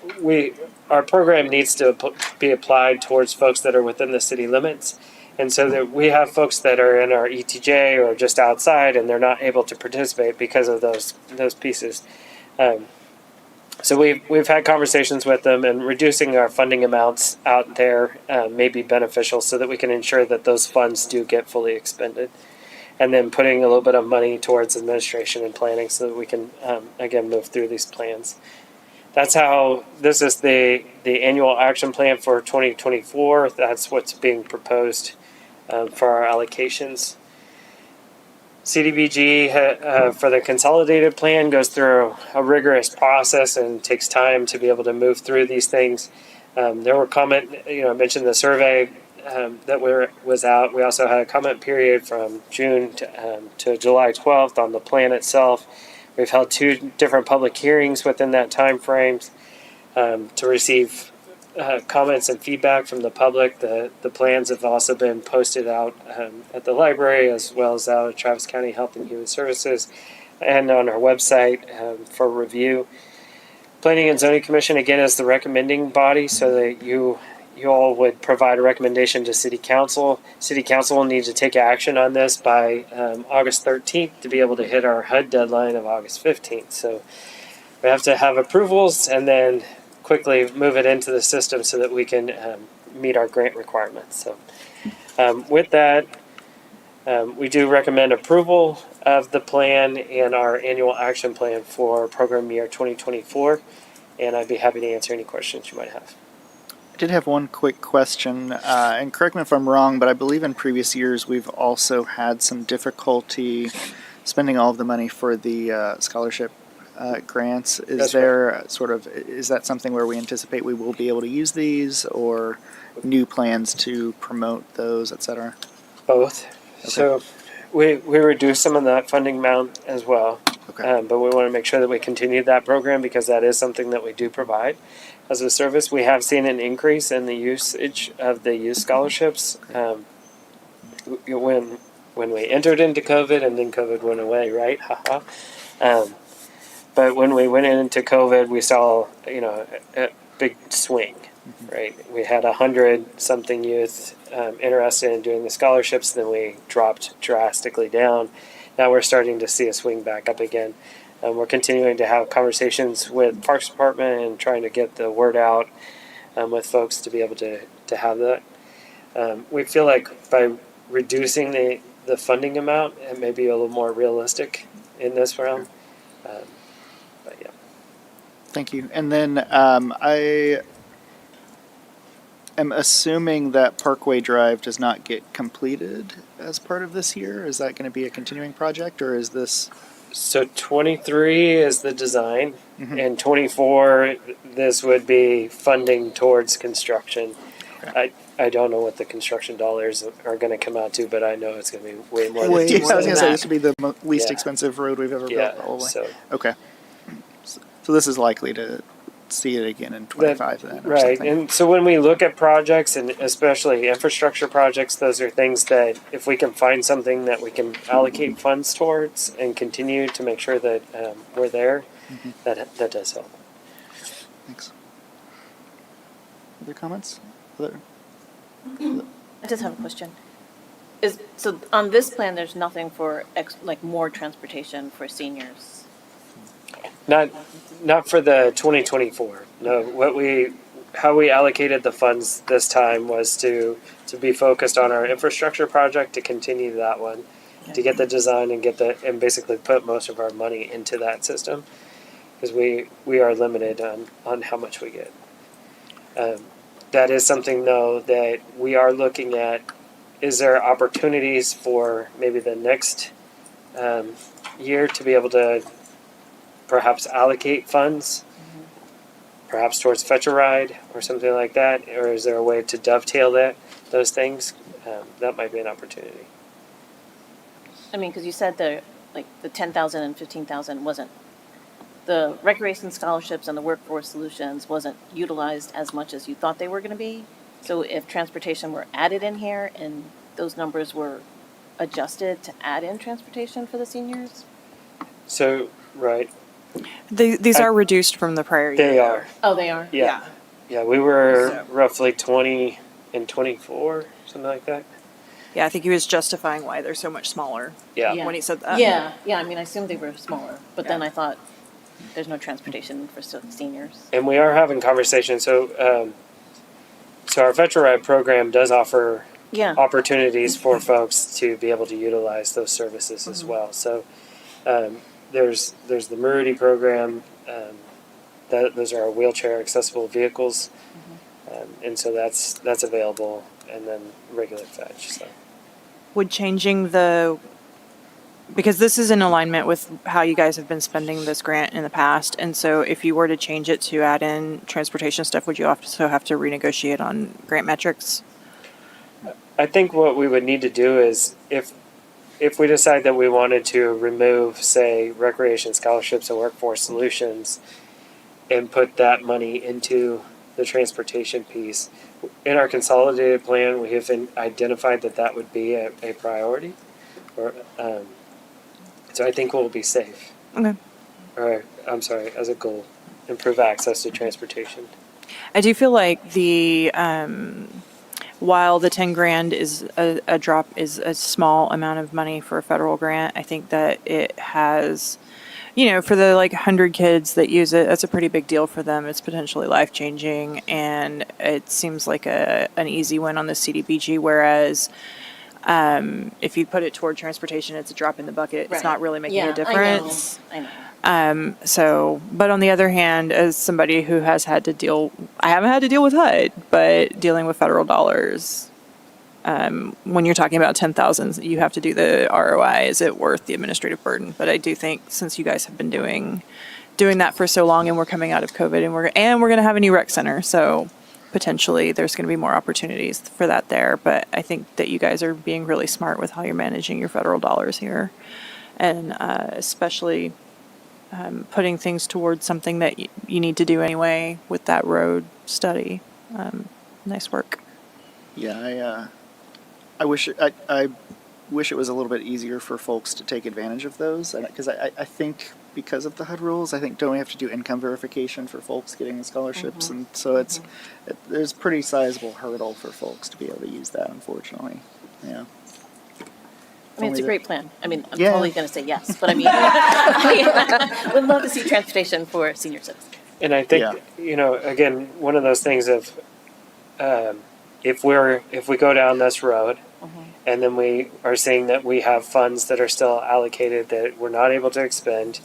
our program needs to be applied towards folks that are within the city limits. And so that we have folks that are in our ETJ or just outside, and they're not able to participate because of those pieces. So we've had conversations with them, and reducing our funding amounts out there may be beneficial so that we can ensure that those funds do get fully expended. And then putting a little bit of money towards administration and planning so that we can, again, move through these plans. That's how this is the annual action plan for 2024. That's what's being proposed for our allocations. CDBG for the consolidated plan goes through a rigorous process and takes time to be able to move through these things. There were I mentioned the survey that was out. We also had a comment period from June to July 12th on the plan itself. We've held 2 different public hearings within that time frame to receive comments and feedback from the public. The plans have also been posted out at the library as well as out at Travis County Health and Human Services and on our website for review. Planning and Zoning Commission, again, is the recommending body so that you all would provide a recommendation to City Council. City Council will need to take action on this by August 13th to be able to hit our HUD deadline of August 15th. So we have to have approvals and then quickly move it into the system so that we can meet our grant requirements. So with that, we do recommend approval of the plan and our annual action plan for program year 2024. And I'd be happy to answer any questions you might have. I did have one quick question, and correct me if I'm wrong, but I believe in previous years we've also had some difficulty spending all of the money for the scholarship grants. Is that something where we anticipate we will be able to use these, or new plans to promote those, et cetera? Both. Okay. So we reduced some of that funding amount as well. Okay. But we want to make sure that we continue that program because that is something that we do provide as a service. We have seen an increase in the usage of the youth scholarships when we entered into COVID, and then COVID went away, right? But when we went into COVID, we saw a big swing, right? We had 100-something youth interested in doing the scholarships, then we dropped drastically down. Now we're starting to see a swing back up again. We're continuing to have conversations with Parks Department and trying to get the word out with folks to be able to have that. We feel like by reducing the funding amount, it may be a little more realistic in this realm. But yeah. Thank you. And then I am assuming that Parkway Drive does not get completed as part of this year. Is that going to be a continuing project, or is this? So 23 is the design, and 24, this would be funding towards construction. Okay. I don't know what the construction dollars are going to come out to, but I know it's going to be way more than that. I was going to say this would be the least expensive road we've ever built, probably. So. Okay. So this is likely to see it again in 25 then. Right. And so when we look at projects, and especially infrastructure projects, those are things that if we can find something that we can allocate funds towards and continue to make sure that we're there, that does help. Thanks. Other comments? I just have a question. So on this plan, there's nothing for like more transportation for seniors. Not for the 2024. No, how we allocated the funds this time was to be focused on our infrastructure project, to continue that one, to get the design and basically put most of our money into that system, because we are limited on how much we get. That is something though that we are looking at. Is there opportunities for maybe the next year to be able to perhaps allocate funds, perhaps towards Fetch a Ride or something like that? Or is there a way to dovetail those things? That might be an opportunity. I mean, because you said the 10,000 and 15,000 wasn't, the recreation scholarships and the workforce solutions wasn't utilized as much as you thought they were going to be. So if transportation were added in here and those numbers were adjusted to add in transportation for the seniors? So, right. These are reduced from the prior year. They are. Oh, they are? Yeah. Yeah, we were roughly 20 and 24, something like that. Yeah, I think he was justifying why they're so much smaller. Yeah. When he said that. Yeah, I mean, I assumed they were smaller, but then I thought there's no transportation for seniors. And we are having conversations. So our Fetch a Ride program does offer opportunities for folks to be able to utilize those services as well. So there's the Murity program. Those are our wheelchair accessible vehicles, and so that's available. And then regular Fetch. So Would changing because this is in alignment with how you guys have been spending this grant in the past, and so if you were to change it to add in transportation stuff, would you also have to renegotiate on grant metrics? I think what we would need to do is if we decide that we wanted to remove, say, recreation scholarships and workforce solutions and put that money into the transportation piece, in our consolidated plan, we have identified that would be a priority. So I think we'll be safe. Okay. Or, I'm sorry, as a goal, improve access to transportation. I do feel like while the 10 grand is a drop, is a small amount of money for a federal grant, I think that it has, for the 100 kids that use it, that's a pretty big deal for them. It's potentially life-changing, and it seems like an easy win on the CDBG, whereas if you put it toward transportation, it's a drop in the bucket. It's not really making a difference. I know. But on the other hand, as somebody who has had to I haven't had to deal with HUD, but dealing with federal dollars, when you're talking about 10,000, you have to do the ROI. Is it worth the administrative burden? But I do think since you guys have been doing that for so long, and we're coming out of COVID, and we're going to have a new rec center, so potentially there's going to be more opportunities for that there. But I think that you guys are being really smart with how you're managing your federal dollars here, and especially putting things towards something that you need to do anyway with that road study. Nice work. Yeah, I wish it was a little bit easier for folks to take advantage of those, because I think because of the HUD rules, I think don't we have to do income verification for folks getting the scholarships, and so there's a pretty sizable hurdle for folks to be able to use that, unfortunately. Yeah. I mean, it's a great plan. I mean, I'm totally going to say yes, but I mean, I would love to see transportation for senior citizens. And I think, again, one of those things of if we go down this road and then we are seeing that we have funds that are still allocated that we're not able to expend,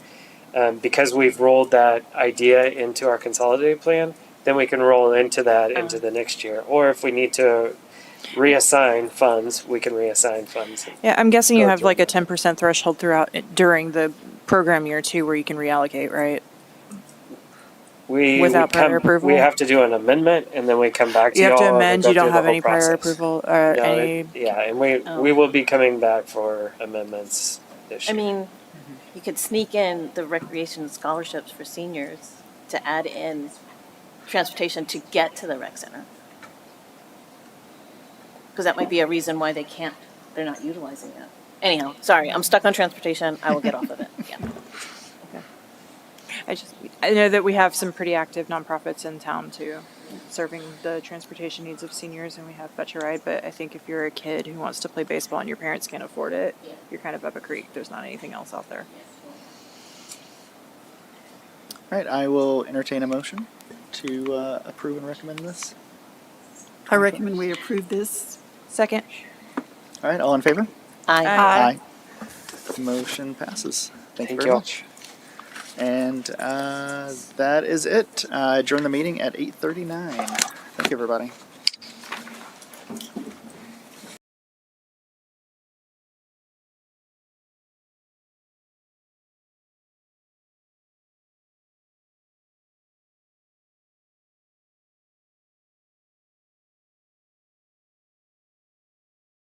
because we've rolled that idea into our consolidated plan, then we can roll into that into the next year. Or if we need to reassign funds, we can reassign funds. Yeah, I'm guessing you have like a 10% threshold during the program year too, where you can reallocate, right? Without prior approval? We have to do an amendment, and then we come back to you. You have to all amend. You don't have any process. prior approval. And we will be coming back for amendments this year. I mean, you could sneak in the recreation scholarships for seniors to add in transportation to get to the rec center. Because that might be a reason why they're not utilizing it. Anyhow, sorry, I'm stuck on transportation. I will get off of it. Yeah. I know that we have some pretty active nonprofits in town too. serving the transportation needs of seniors, and we have Fetch a Ride. But I think if you're a kid who wants to play baseball and your parents can't afford it, you're kind of up a creek. There's not anything else out there. All right, I will entertain a motion to approve and recommend this. I recommend we approve this. Second. All right, all in favor? Aye. Aye. Motion passes. Thank you Thank very you. much. And that is it. Adjourn the meeting at 8:39. Thank you, everybody.